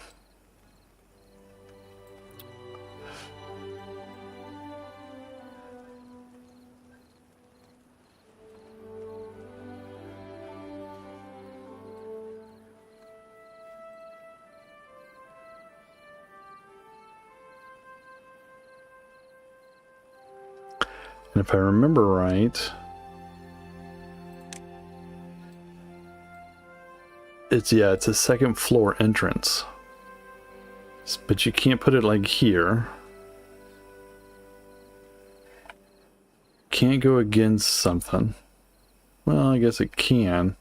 And if I remember right, it's a second floor entrance. But you can't put it like here. Can't go against something. Well, I guess it can.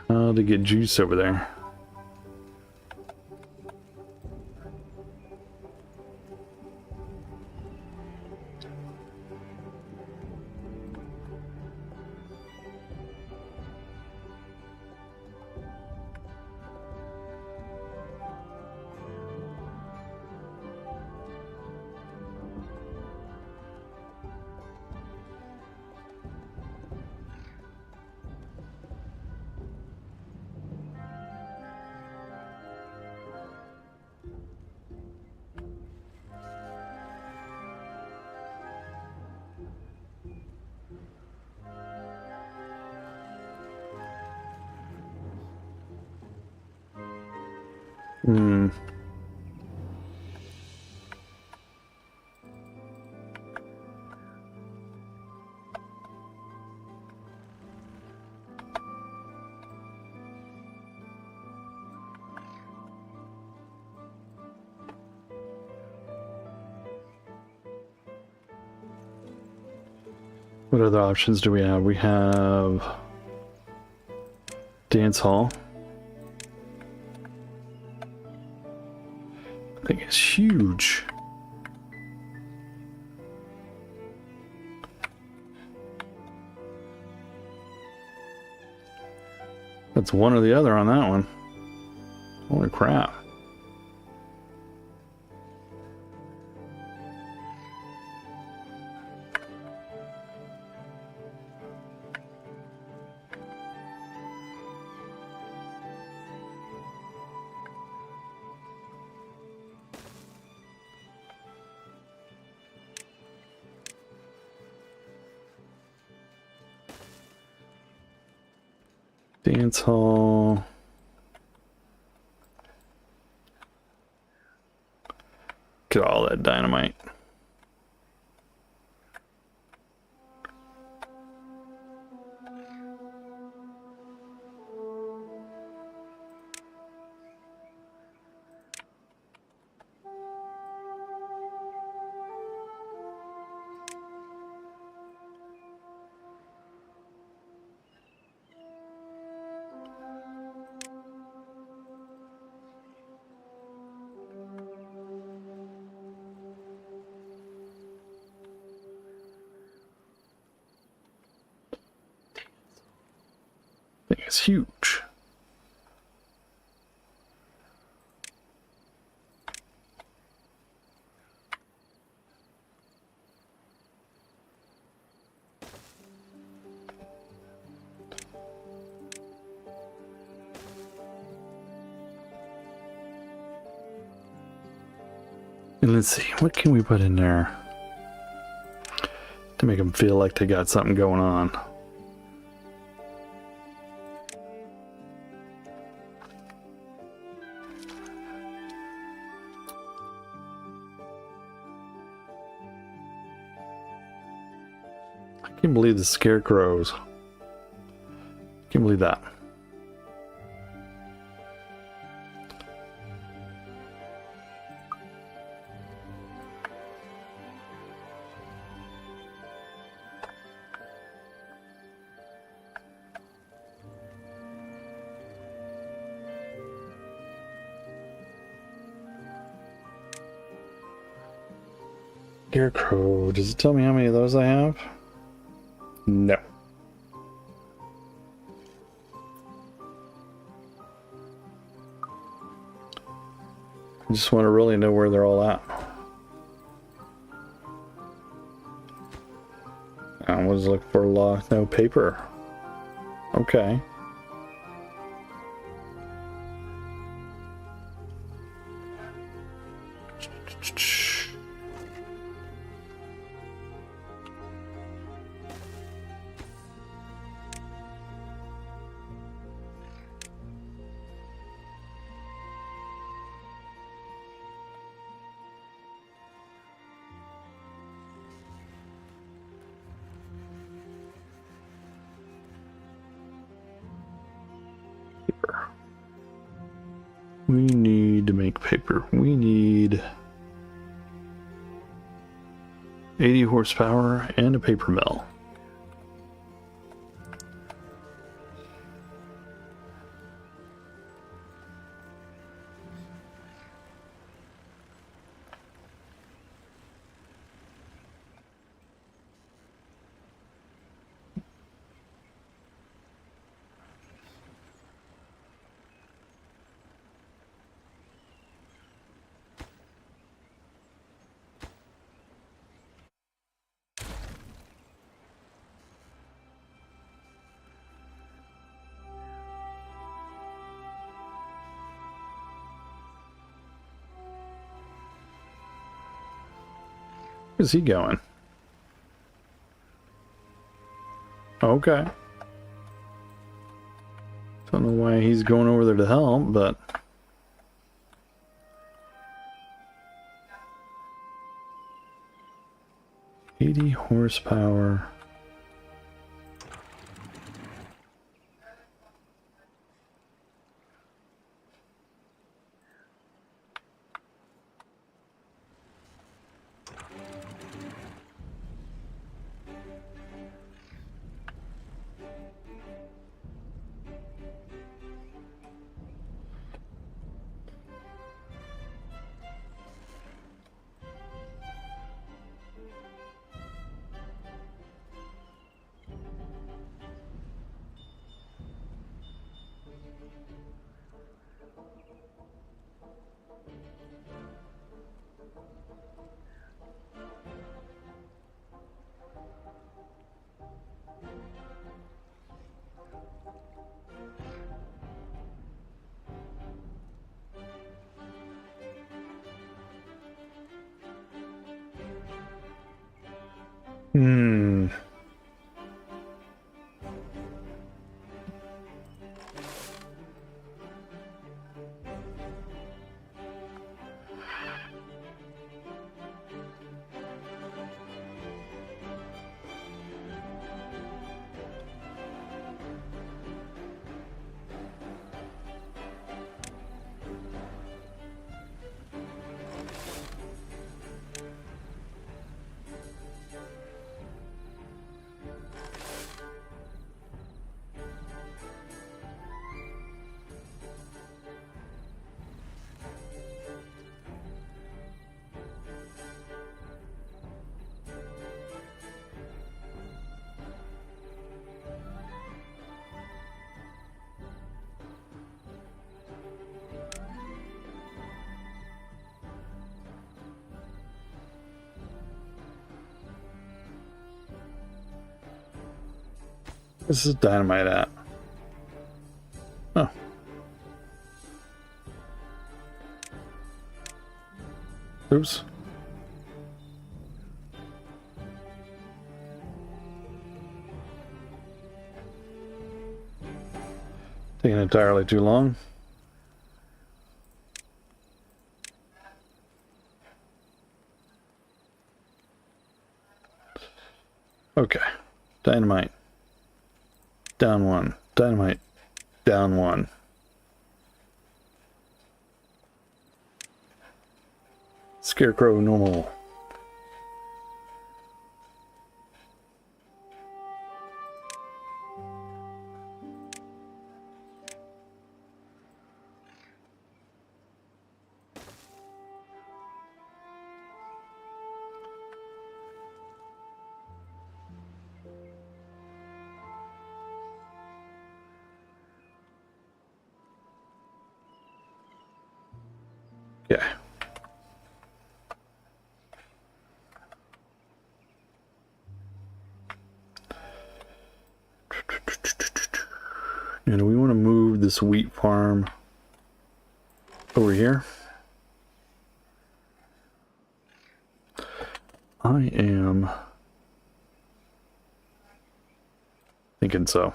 How to get juice over there? Hmm. What other options do we have? We have dance hall. I think it's huge. That's one or the other on that one. Holy crap. Dance hall. Get all that dynamite. Thing is huge. And let's see, what can we put in there to make them feel like they got something going on? I can't believe the scarecrows. Can't believe that. Scarecrow. Does it tell me how many of those I have? No. I just want to really know where they're all at. I was looking for lock, no paper. Okay. We need to make paper. We need 80 horsepower and a paper mill. Where's he going? Okay. Don't know why he's going over there to help, but... $80 horsepower. Hmm. This is dynamite at. Oh. Oops. Taking entirely too long. Okay. Dynamite. Down one. Dynamite. Down one. Scarecrow normal. Okay. And we want to move this wheat farm over here. I am thinking so.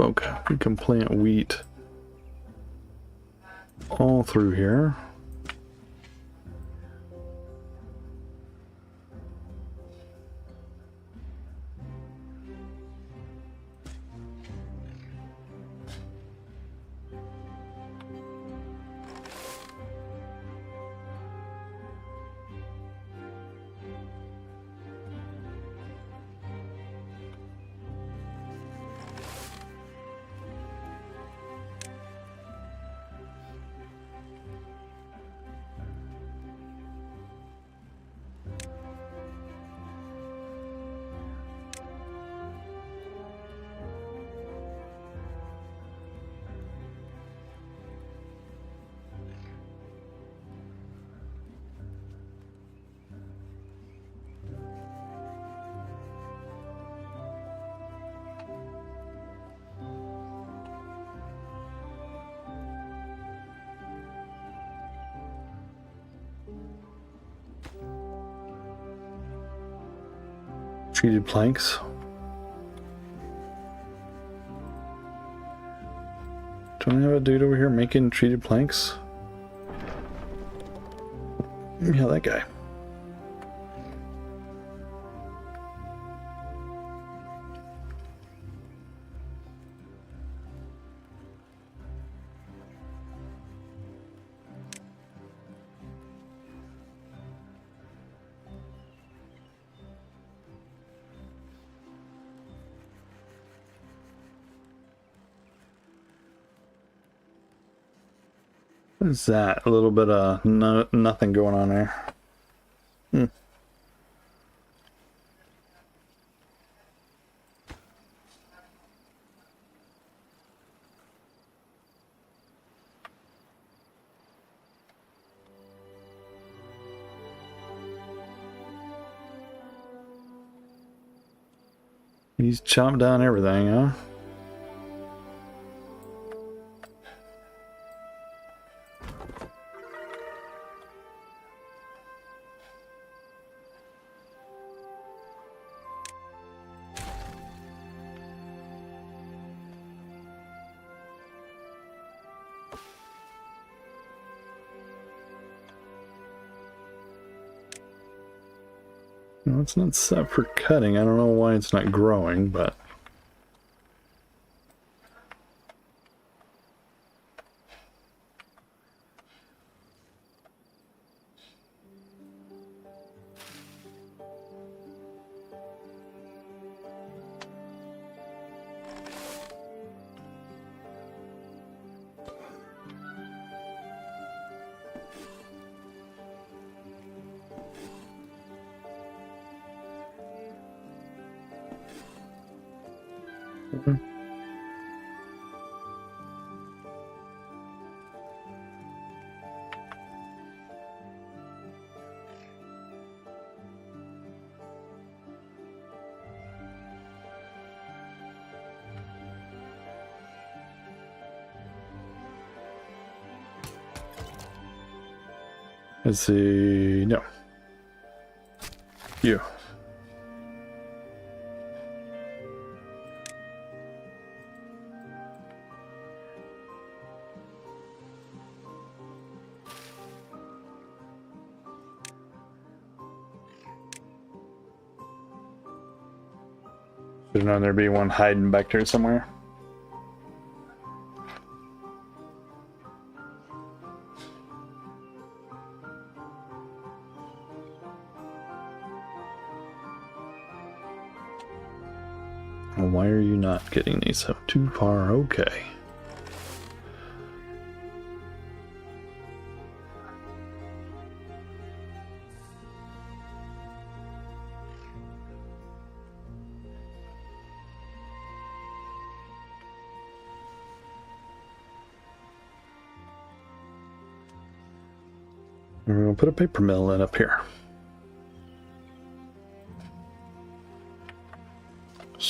Okay, we can plant wheat all through here. Treated planks. Don't I have a dude over here making treated planks? Yeah, that guy. What is that? A little bit of nothing going on there. Hmm. He's chopped down everything, huh? No, it's not set for cutting. I don't know why it's not growing, but... Let's see. No. You. Should have known there'd be one hiding back there somewhere. Why are you not getting these up too far? Okay. We're going to put a paper mill in up here.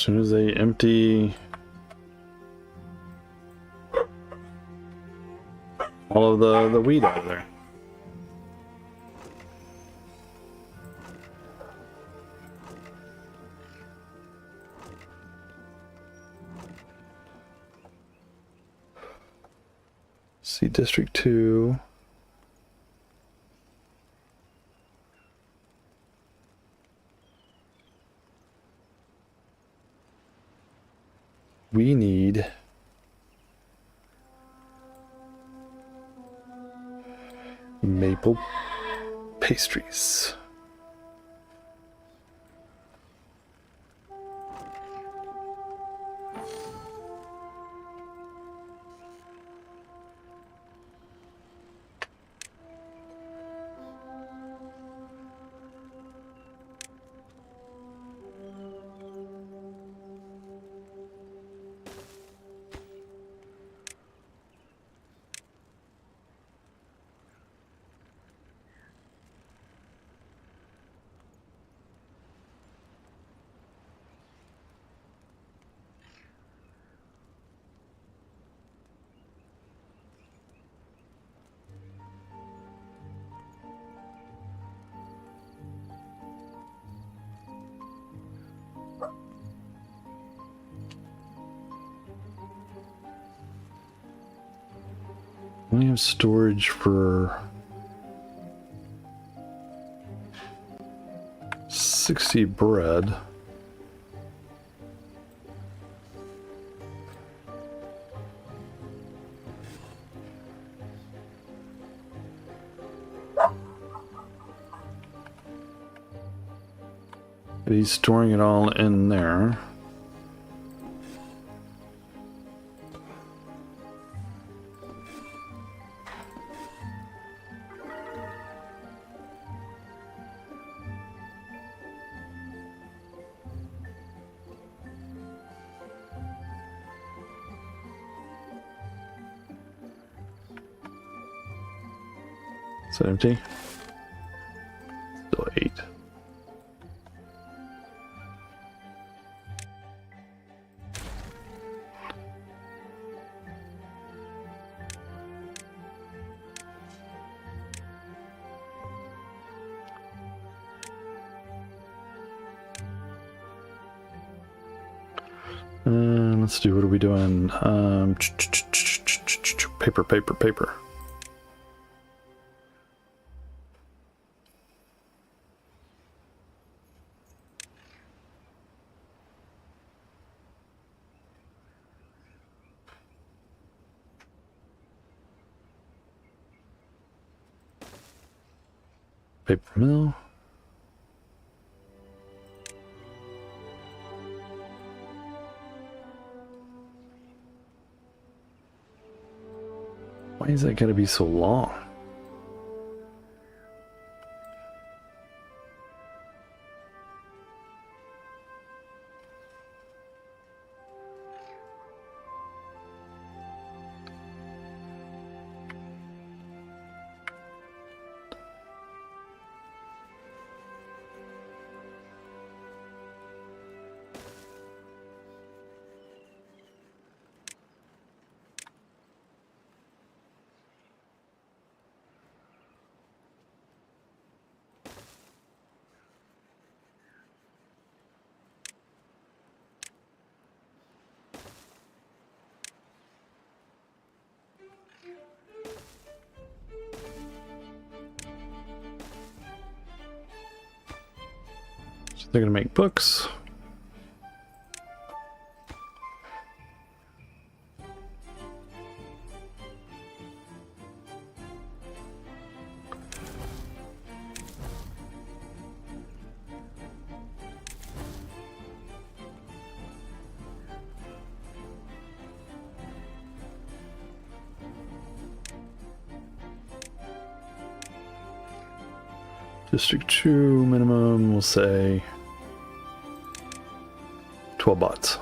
soon as they empty all of the wheat out of there. See District 2. We need maple pastries. We have storage for 60 bread. But he's storing it all in there. Is that empty? Still 8. Let's do, what are we doing? Paper. Paper mill. Why is that gotta be so long? They're gonna make books. District 2 minimum, we'll say 12 bots.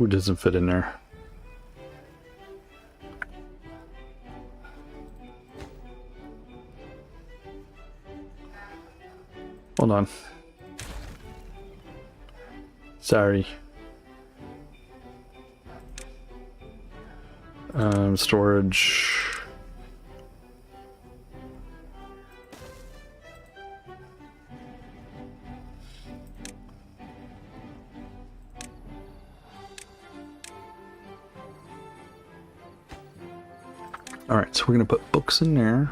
Food doesn't fit in there. Hold on. Sorry. Storage. Alright, so we're going to put books in there.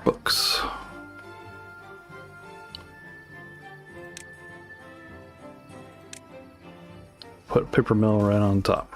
Books. Put paper mill right on top.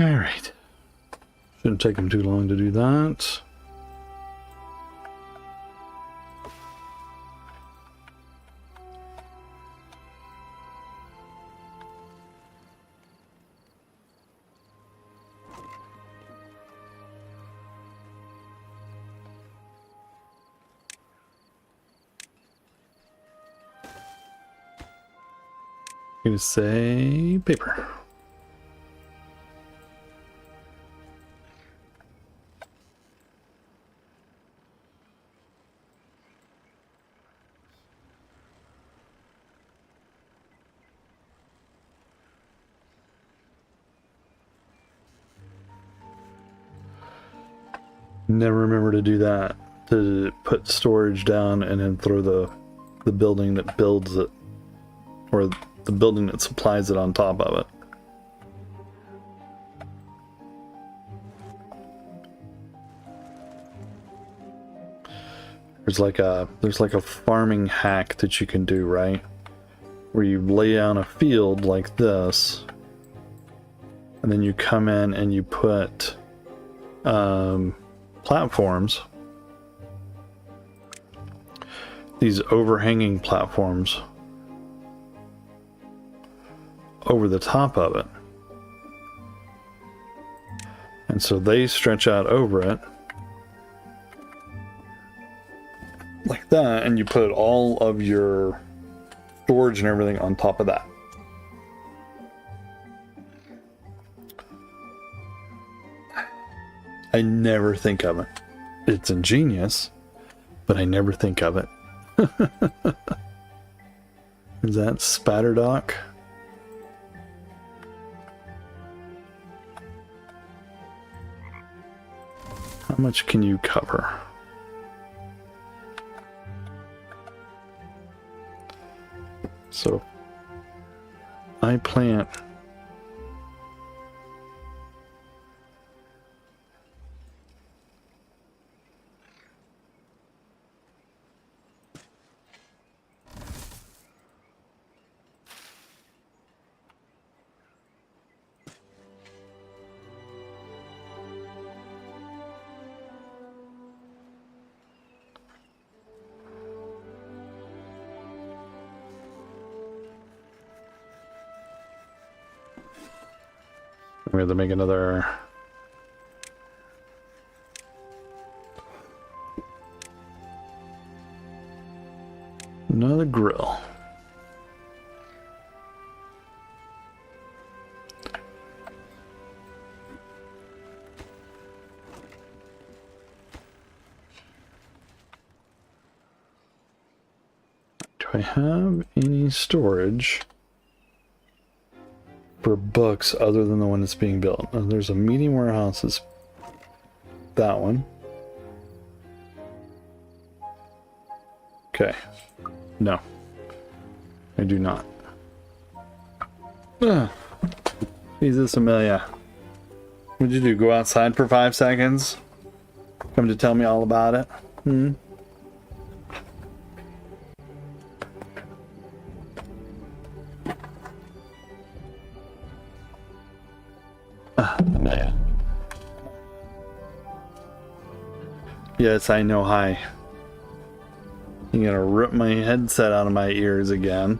Alright. Shouldn't take them too long to do that. I'm gonna say paper. Never remember to do that. To put storage down and then throw the building that builds it, or the building that supplies it, on top of it. There's like a farming hack that you can do, right? Where you lay down a field like this, and then you come in and you put platforms, these overhanging platforms, over the top of it, and so they stretch out over it like that, and you put all of your storage and everything on top of that. I never think of it. It's ingenious, but I never think of it. Is that Spatterdock? How much can you cover? So I plant we have to make another grill. Do I have any storage for books other than the one that's being built? There's a meeting warehouse. It's that one. Okay. No. I do not. Jesus, Amelia. What'd you do? Go outside for 5 seconds? Come to tell me all about it? Hmm? Yeah. Yes, I know. Hi. You're gonna rip my headset out of my ears again.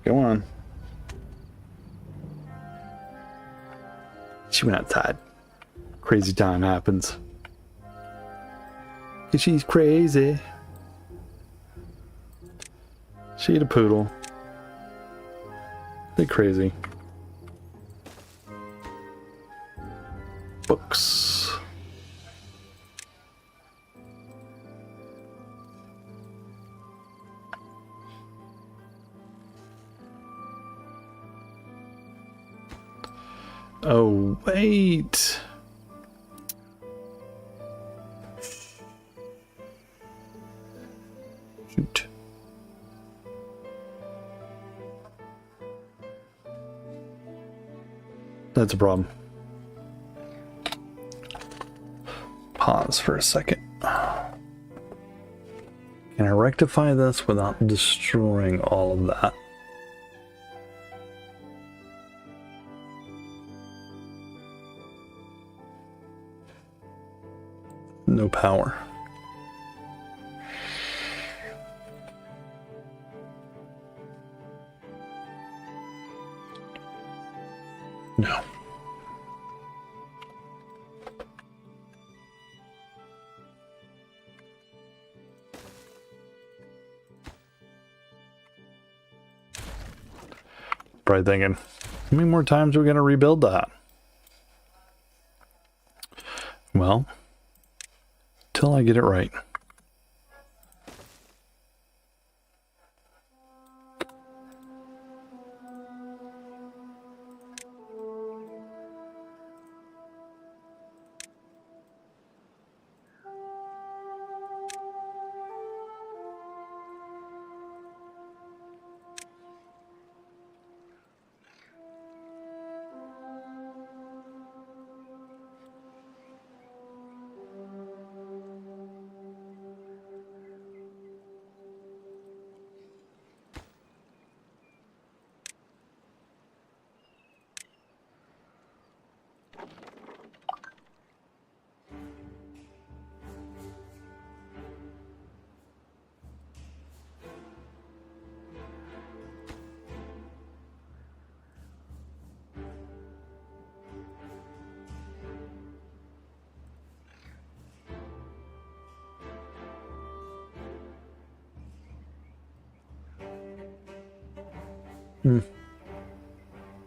Go on. She went outside. Crazy time happens. She's crazy. She ate a poodle. They're crazy. Books. Oh, wait. Shoot. That's a problem. Pause for a second. Can I rectify this without destroying all of that? No power. No. Probably thinking, how many more times are we going to rebuild that? Well, till I get it right.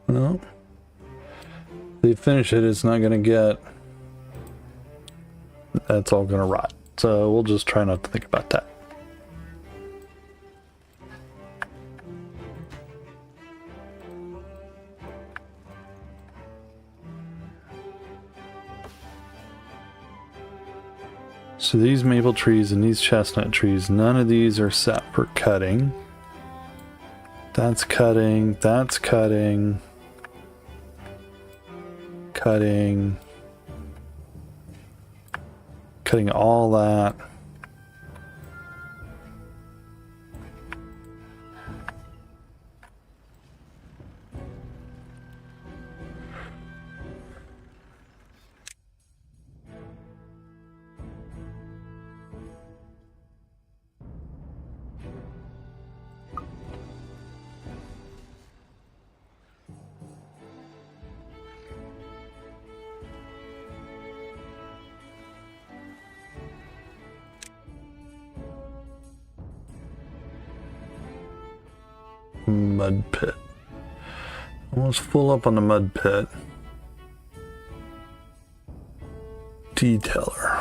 No. If they finish it, it's not going to get... That's all going to rot. So we'll just try not to think about that. So these maple trees and these chestnut trees, none of these are set for cutting. That's cutting, that's cutting. Cutting all that. Mud pit. Almost full up on the mud pit. Detailer.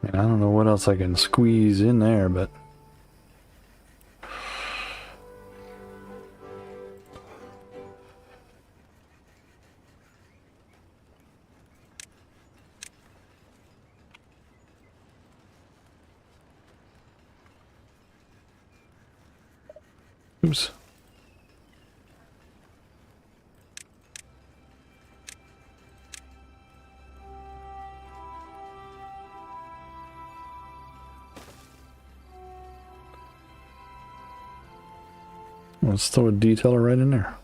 I don't know what else I can squeeze in there, but Oops. Let's throw a detailer right in there.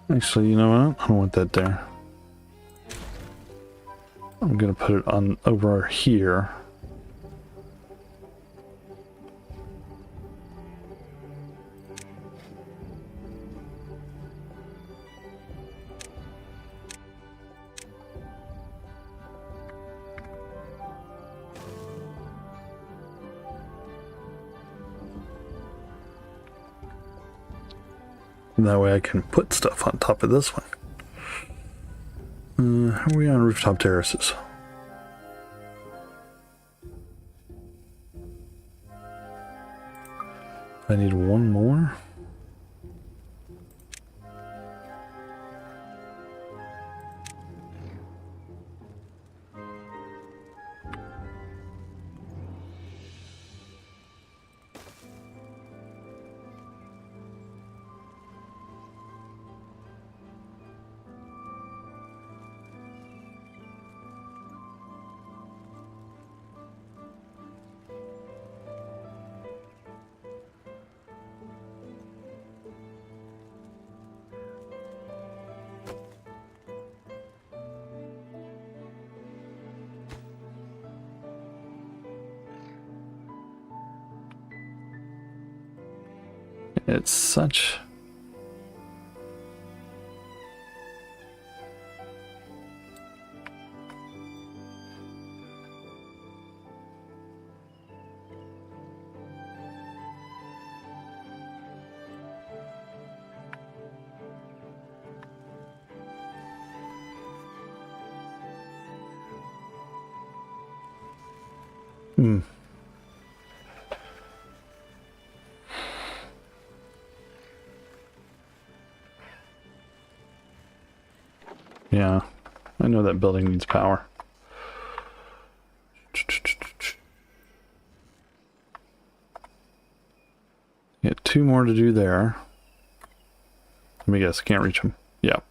Actually, you know what? I don't want that there. I'm gonna put it on over here. And that way I can put stuff on top of this one. How are we on rooftop terraces? I need one more. It's such... Yeah, I know that building needs power. Get two more to do there. Let me guess, can't reach them. Yeah.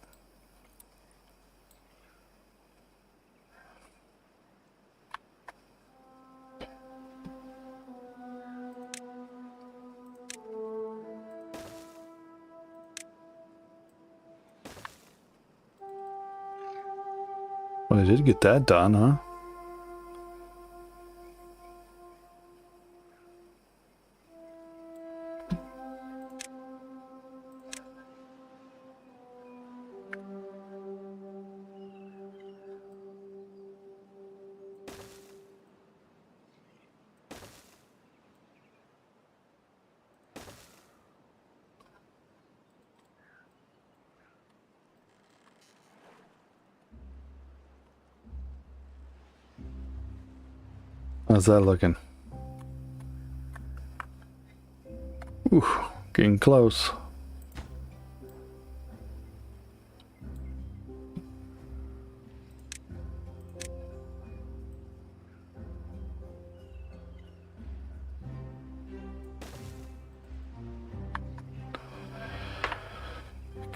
Well, I did get that done, huh? How's that looking? Ooh, getting close.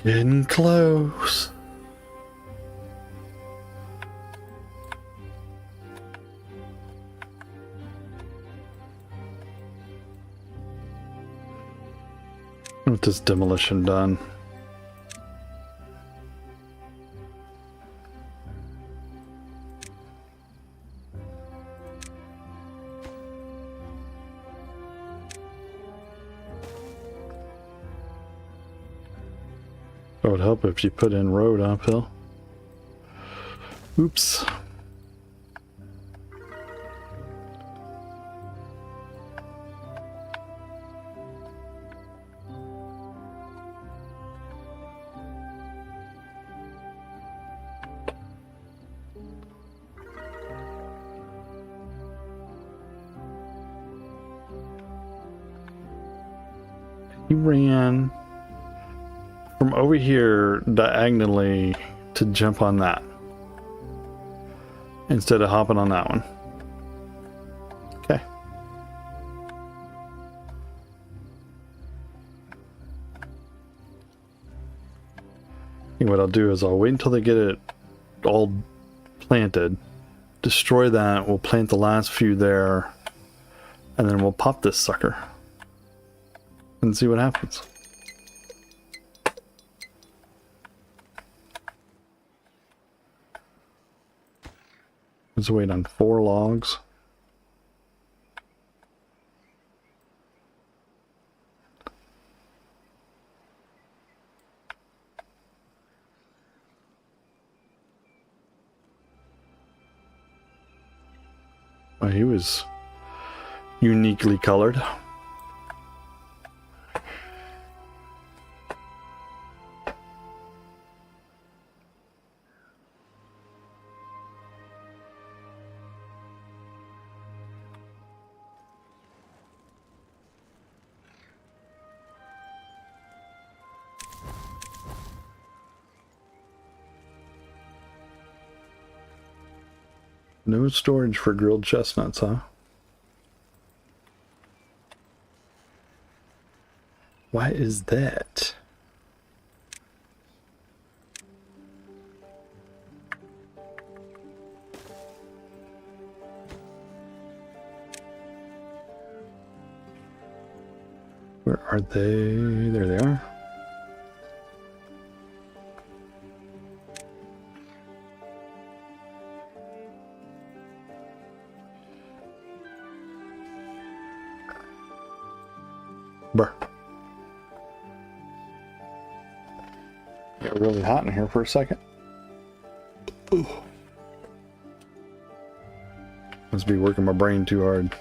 Getting close. With this demolition done. It would help if you put in road uphill. Oops. He ran from over here diagonally to jump on that instead of hopping on that one. Okay. And what I'll do is I'll wait until they get it all planted, destroy that, we'll plant the last few there, and then we'll pop this sucker and see what happens. Let's wait on 4 logs. Oh, he was uniquely colored. No storage for grilled chestnuts, huh? Why is that? Where are they? There they are. Brr. Got really hot in here for a second. Ooh. Must be working my brain too hard.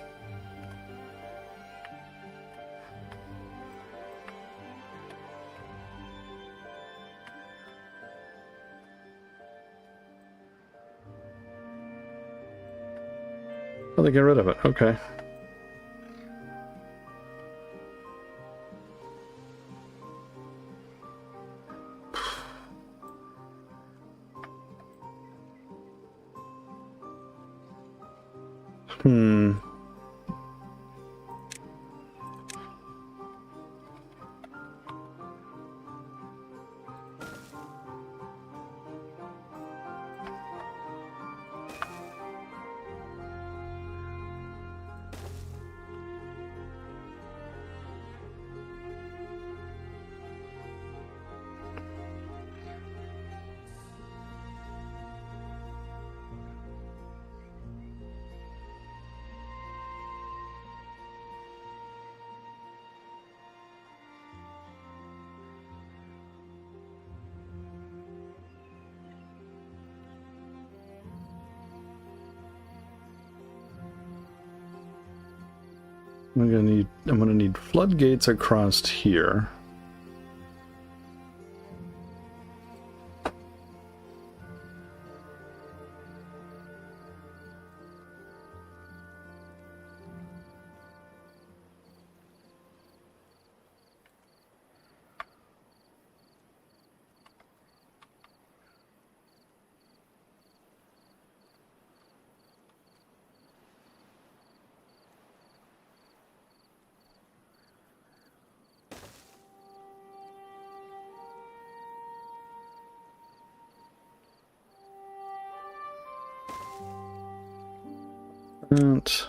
Oh, they get rid of it. Okay. I'm gonna need floodgates across here. And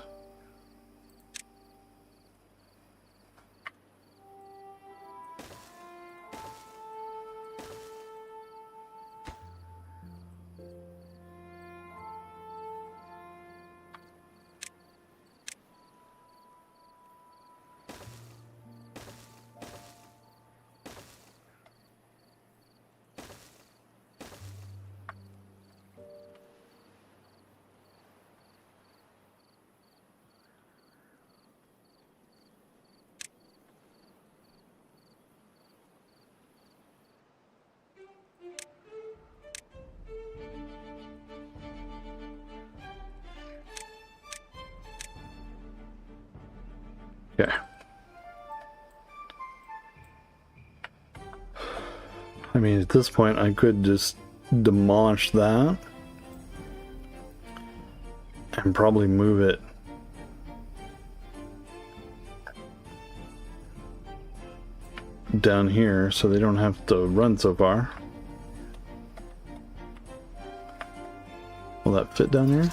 I mean, at this point, I could just demolish that and probably move it down here so they don't have to run so far. Will that fit down here?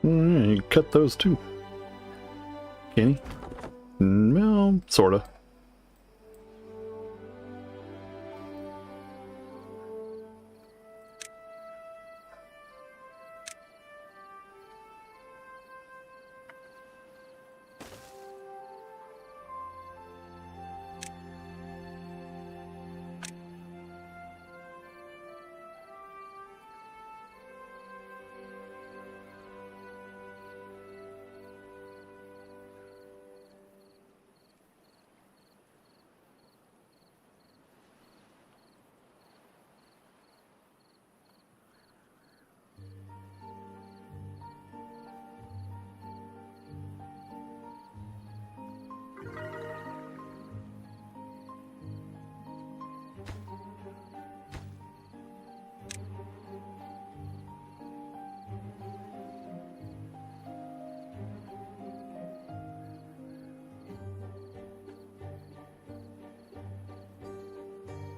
You cut those too. Can he? Well, sorta.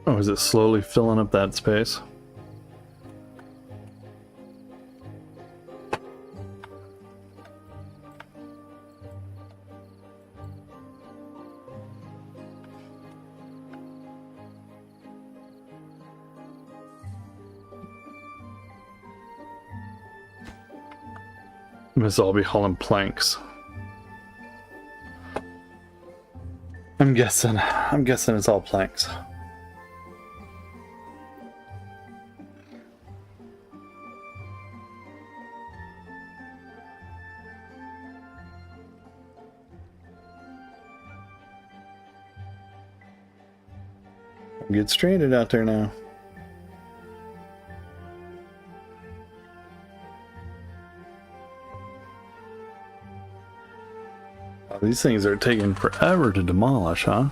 Oh, is it slowly filling up that space? This all be hauling planks. I'm guessing it's all planks. Get stranded out there now. Oh, these things are taking forever to demolish, huh?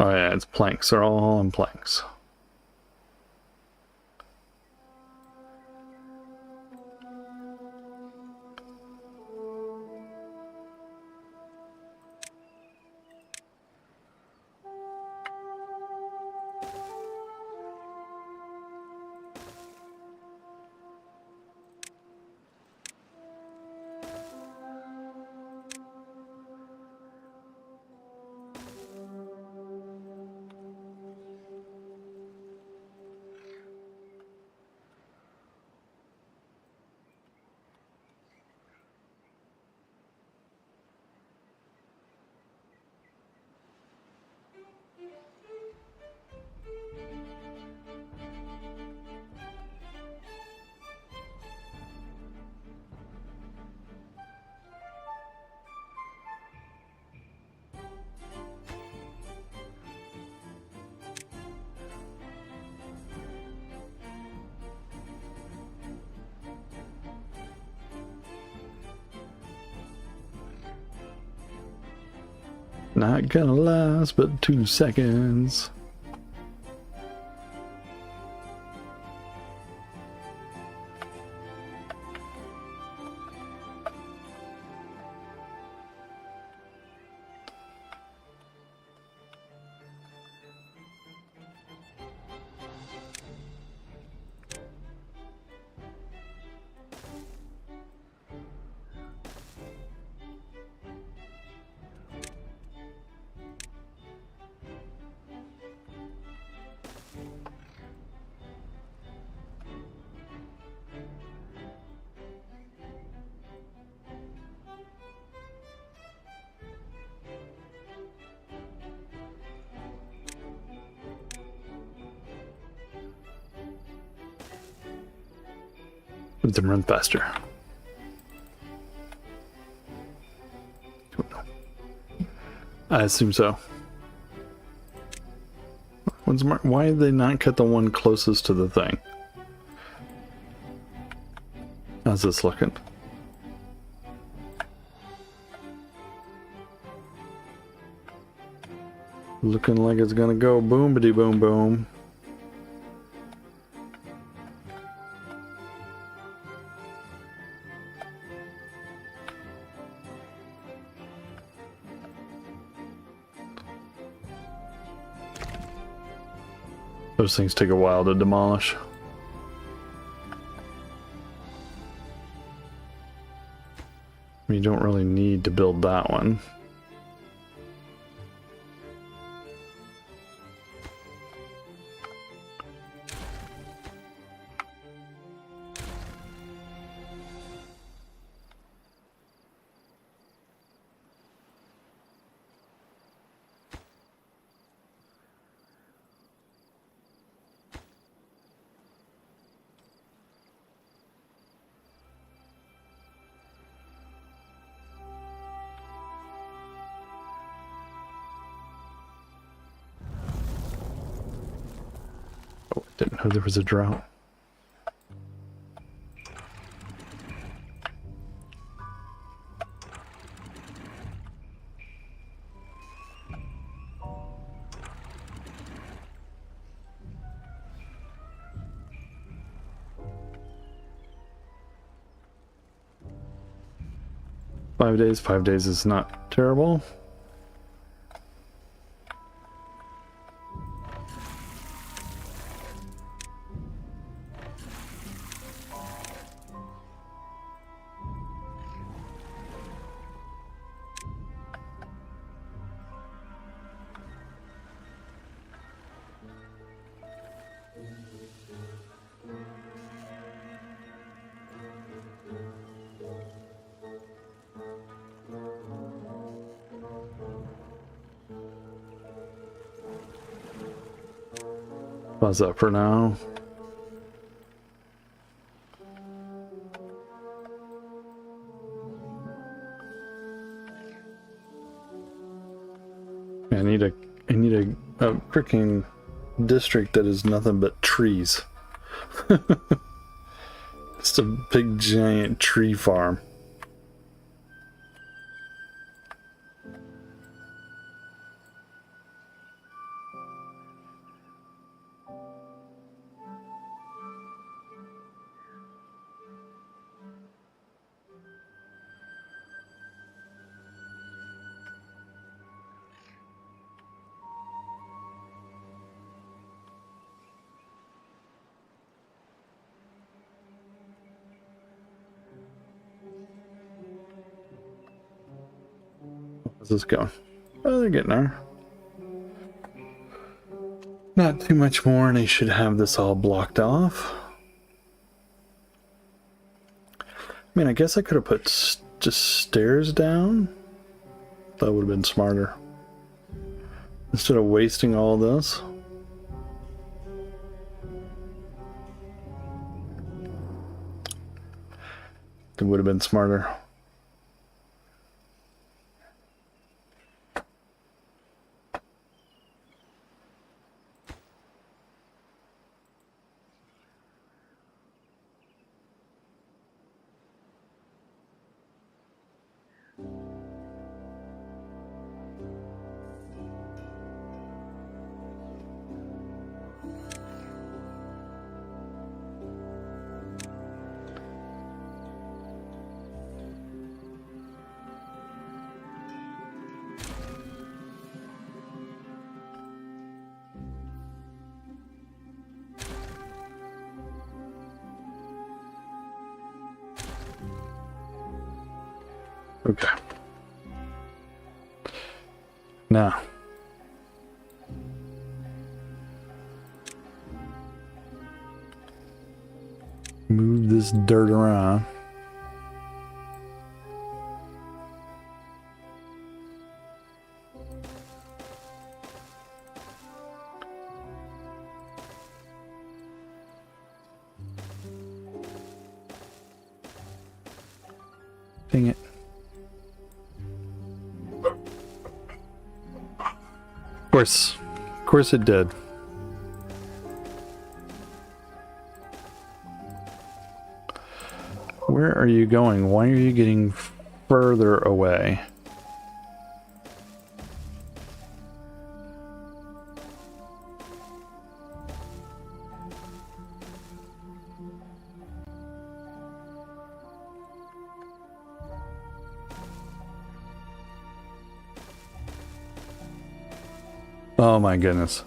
Oh yeah, it's planks. They're all on planks. Not gonna last but 2 seconds. Let them run faster. I assume so. Why did they not cut the one closest to the thing? How's this looking? Looking like it's gonna go boom-bitty boom boom. Those things take a while to demolish. You don't really need to build that one. Oh, I didn't know there was a drought. Five days is not terrible. Pause that for now. I need a freaking district that is nothing but trees. Just a big giant tree farm. How's this going? Oh, they're getting there. Not too much more, and they should have this all blocked off. I mean, I guess I could have put just stairs down. That would have been smarter. Instead of wasting all this. It would have been smarter. Okay. Now. Move this dirt around. Dang it. Of course it did. Where are you going? Why are you getting further away? Oh my goodness.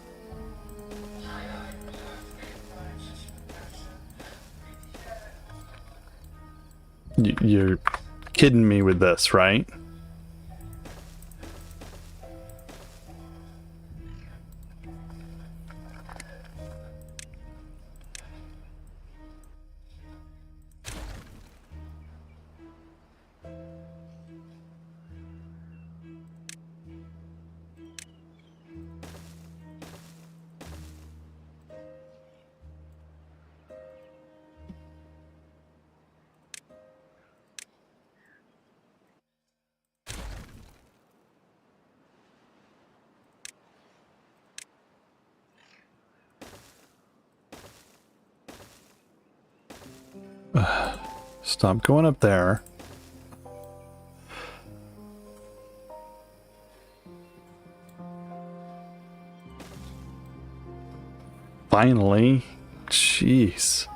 You're kidding me with this, right? Stop going up there. Finally. Jeez.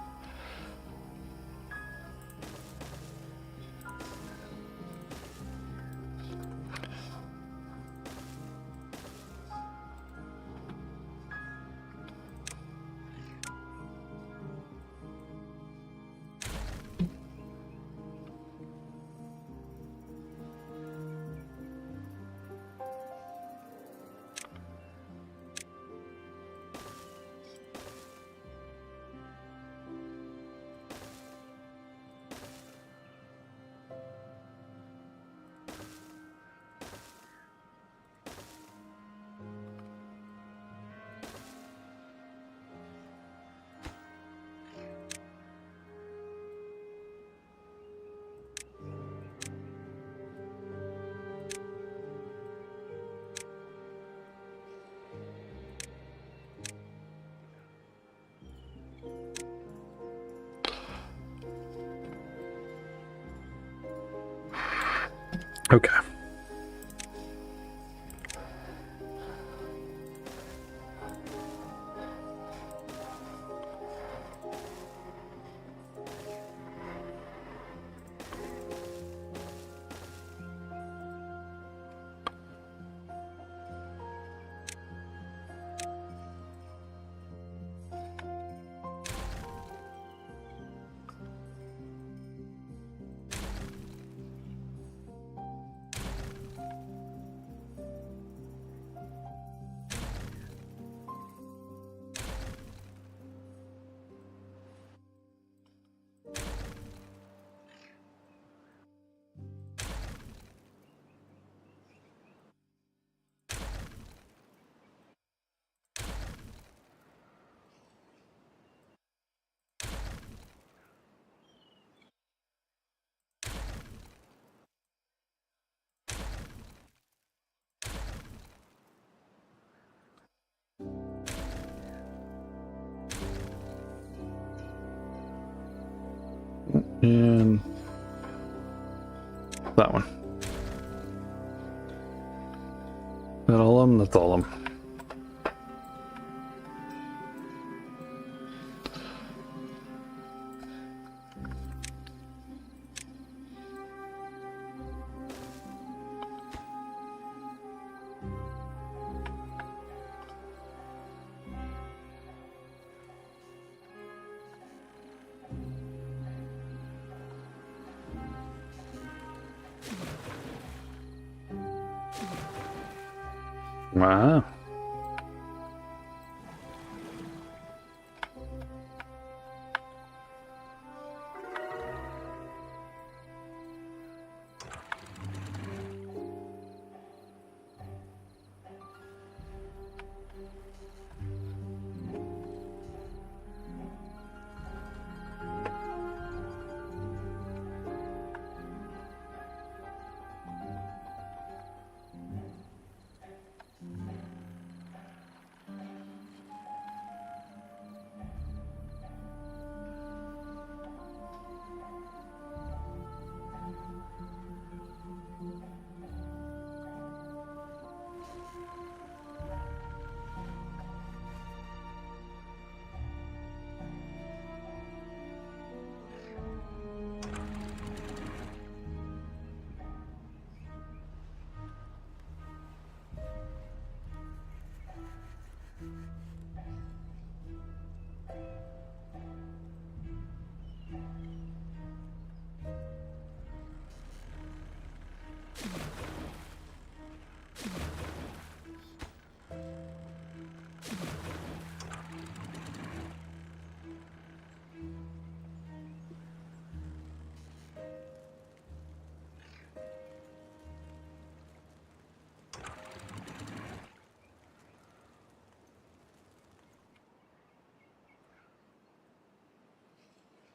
Okay. And that one. That all of them? That's all of them. Wow.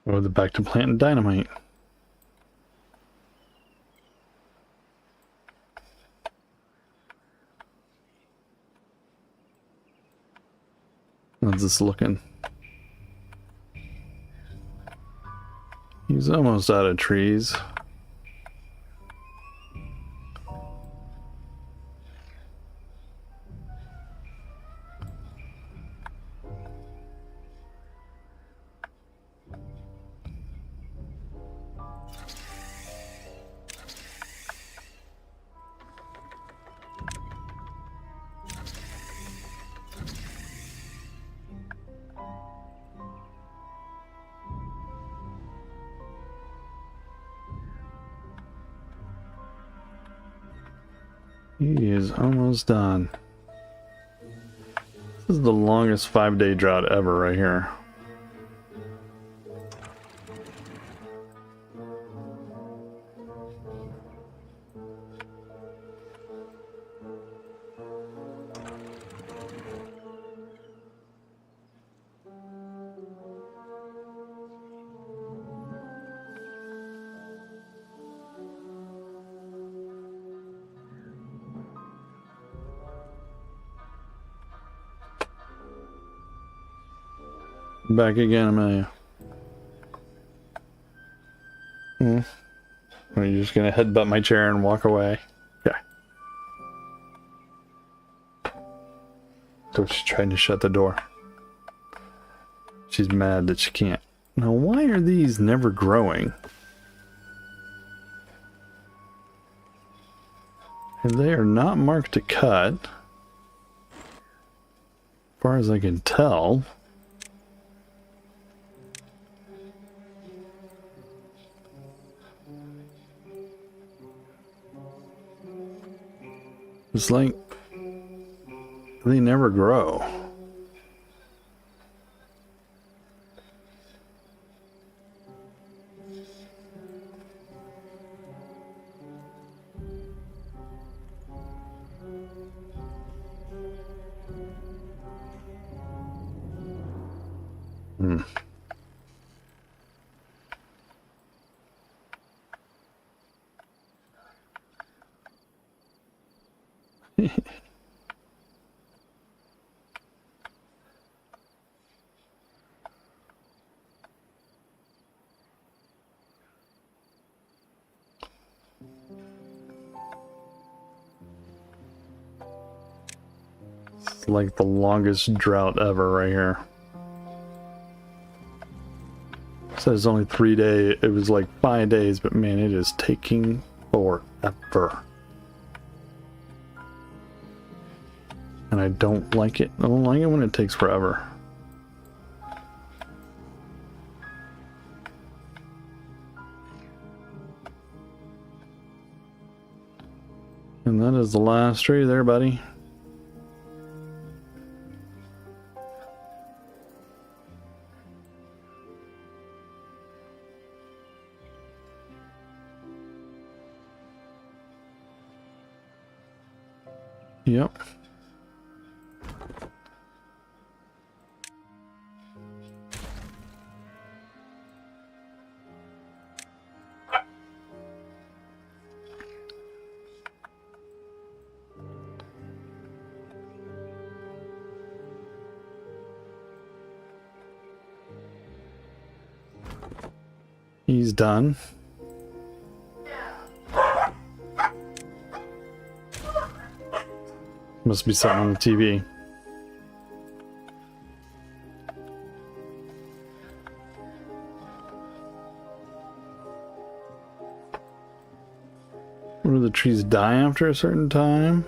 Or the back to planting dynamite. How's this looking? He's almost out of trees. He is almost done. This is the longest 5-day drought ever right here. Back again, Amelia. Are you just gonna headbutt my chair and walk away? Yeah. So she's trying to shut the door. She's mad that she can't. Now, why are these never growing? And they are not marked to cut. As far as I can tell. It's like they never grow. It's like the longest drought ever right here. It says only 3 days. It was like 5 days, but man, it is taking forever. And I don't like it. I don't like it when it takes forever. And that is the last tree there, buddy. Yep. He's done. Must be something on the TV. Do the trees die after a certain time?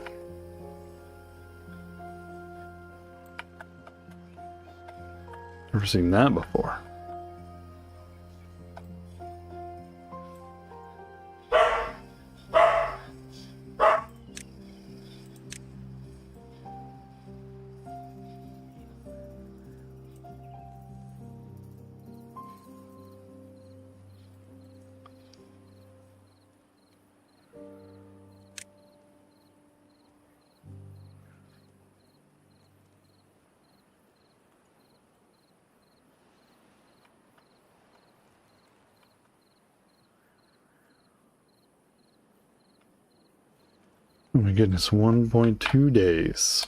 Never seen that before. Oh my goodness, 1.2 days.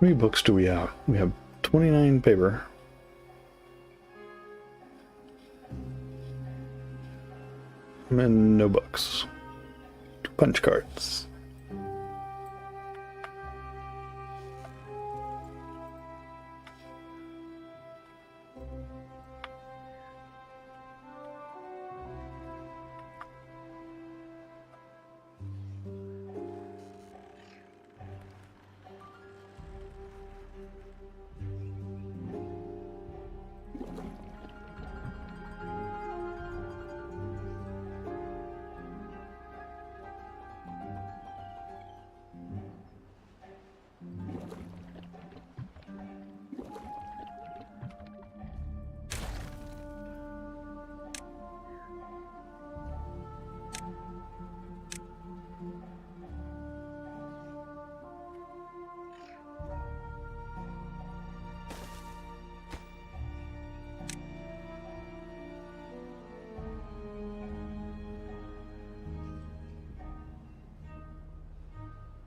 How many books do we have? We have 29 paper. And no books. Punch cards.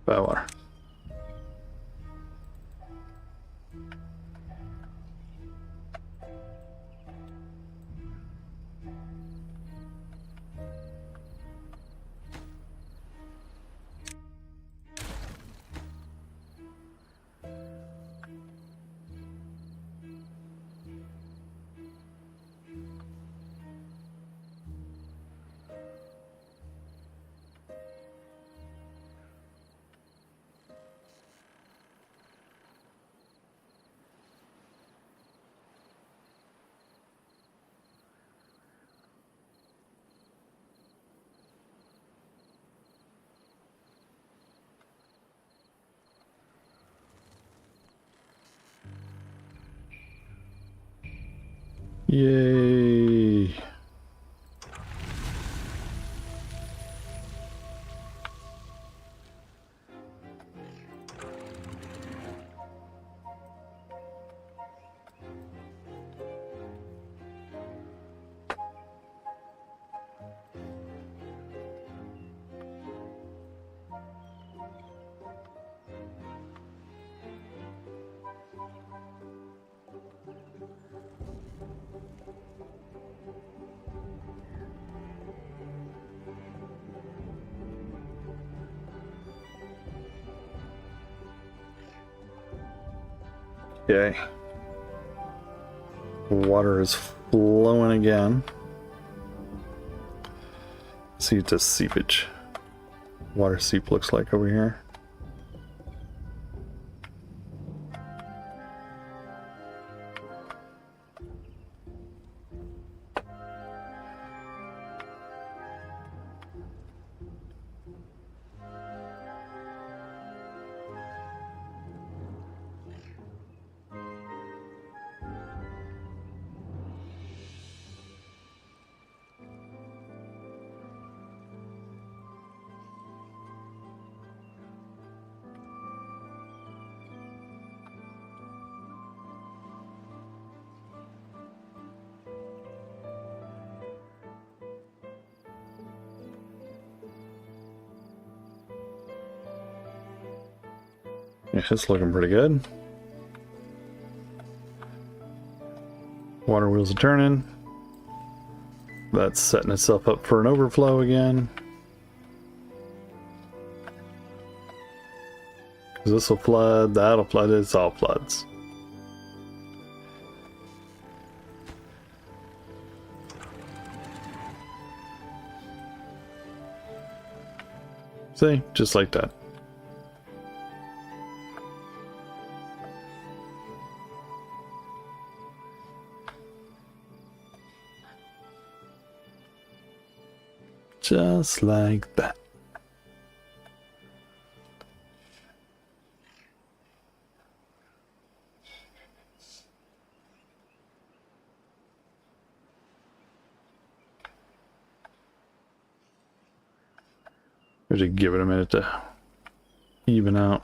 Water. Yay! Okay. Water is flowing again. See what the seepage, water seep looks like over here. Yeah, it's looking pretty good. Water wheels are turning. That's setting itself up for an overflow again. Because this will flood, that'll flood, it's all floods. See, just like that. Just like that. We should give it a minute to even out.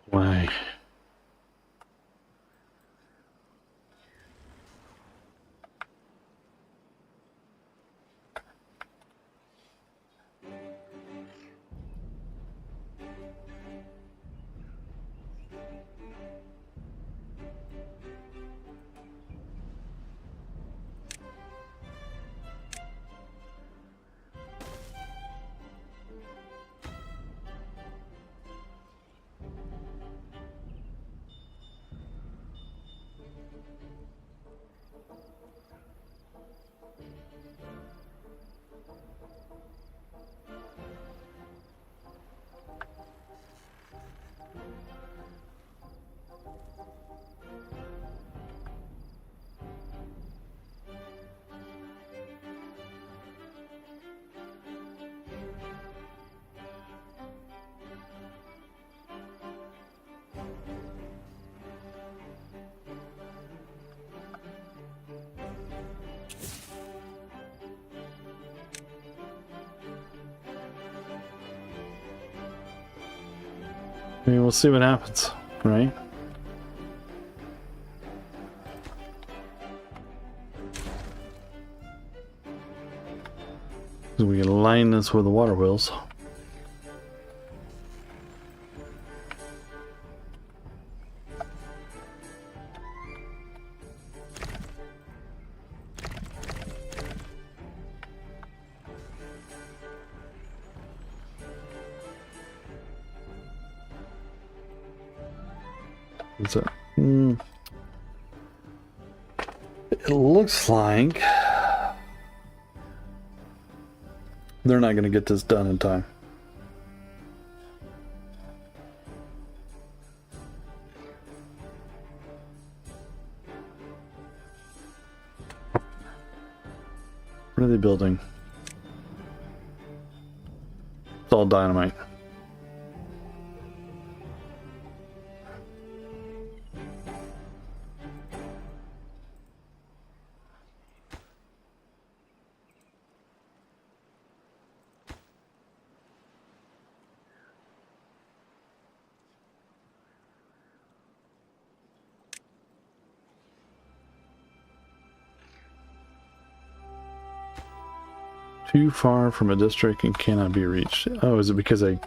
Why? I mean, we'll see what happens, right? So we can line this with the water wheels. So, it looks like they're not going to get this done in time. What are they building? It's all dynamite. Too far from a district and cannot be reached. Oh, is it because I...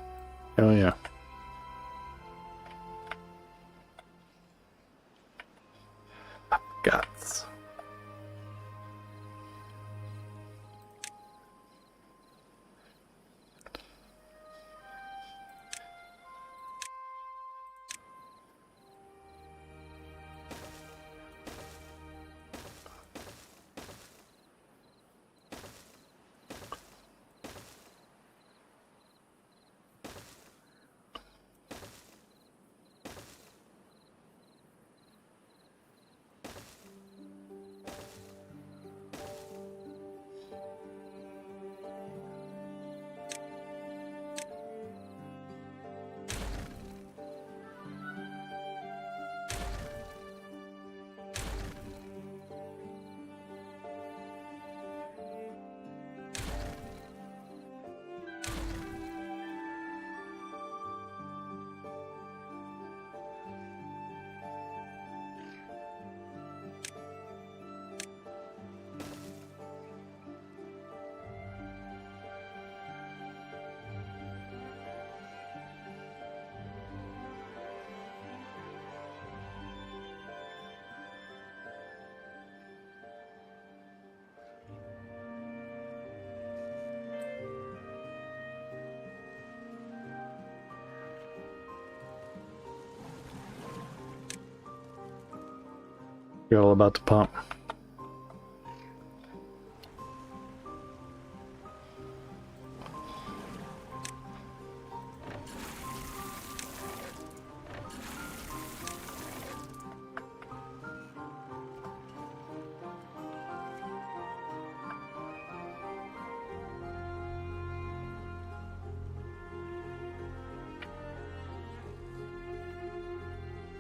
Oh, yeah. Guts. You're all about to pump.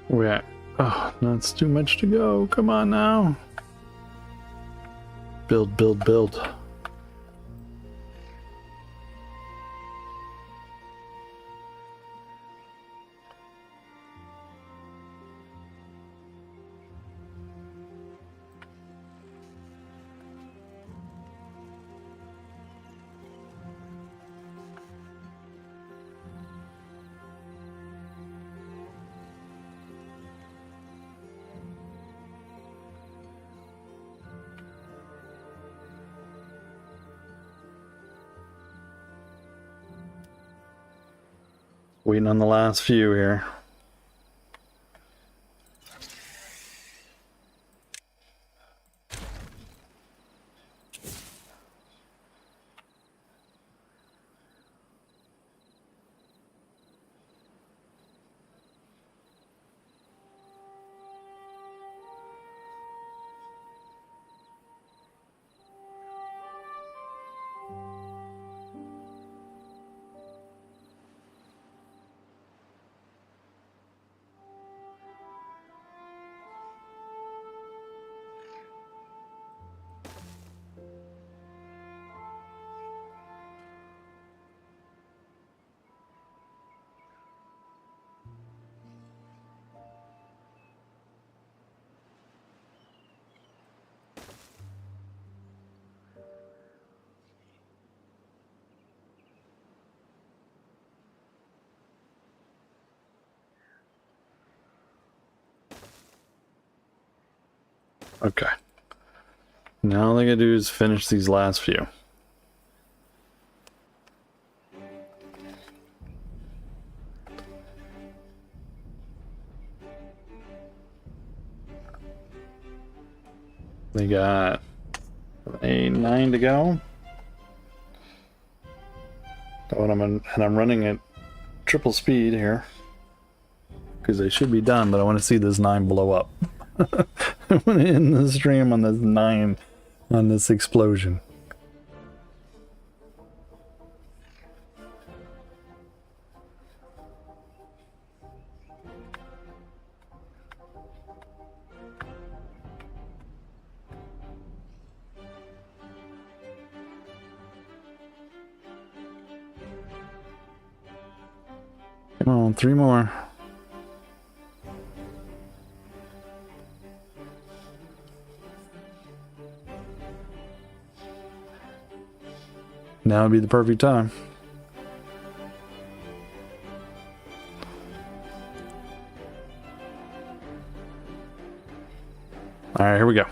We're at, oh, that's too much to go. Come on now. Build, build, build. Waiting on the last few here. Okay. Now all I gotta do is finish these last few. We got 9 to go. Oh, and I'm running at triple speed here because they should be done, but I want to see this 9 blow up. I want to end the stream on this 9, on this explosion. Come on, 3 more. Now would be the perfect time. All right, here we go.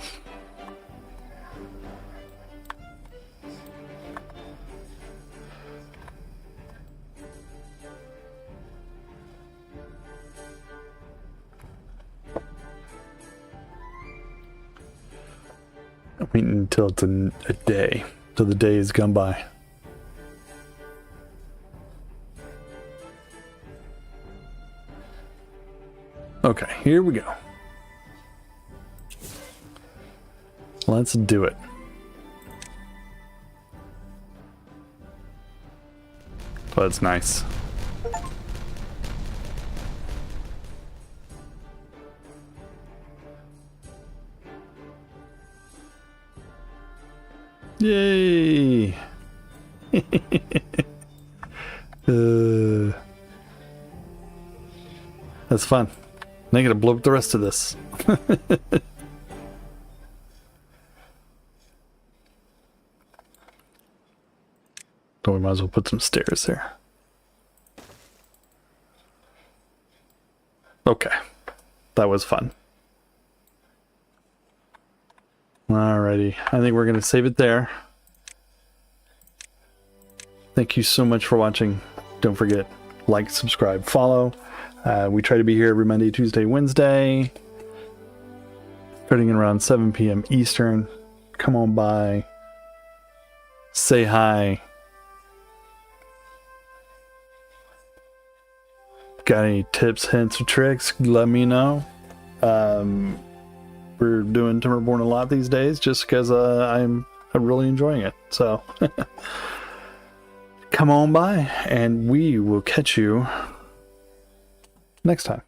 Waiting until it's a day, till the day has gone by. Okay, here we go. Let's do it. Oh, that's nice. Yay! That's fun. Now I gotta blow up the rest of this. So we might as well put some stairs there. Okay. That was fun. Alrighty. I think we're gonna save it there. Thank you so much for watching. Don't forget, like, subscribe, follow. We try to be here every Monday, Tuesday, Wednesday. starting around 7 p.m. Eastern. Come on by, say hi. Got any tips, hints, or tricks? Let me know. We're doing Timberborn a lot these days just because I'm really enjoying it. So come on by, and we will catch you next time.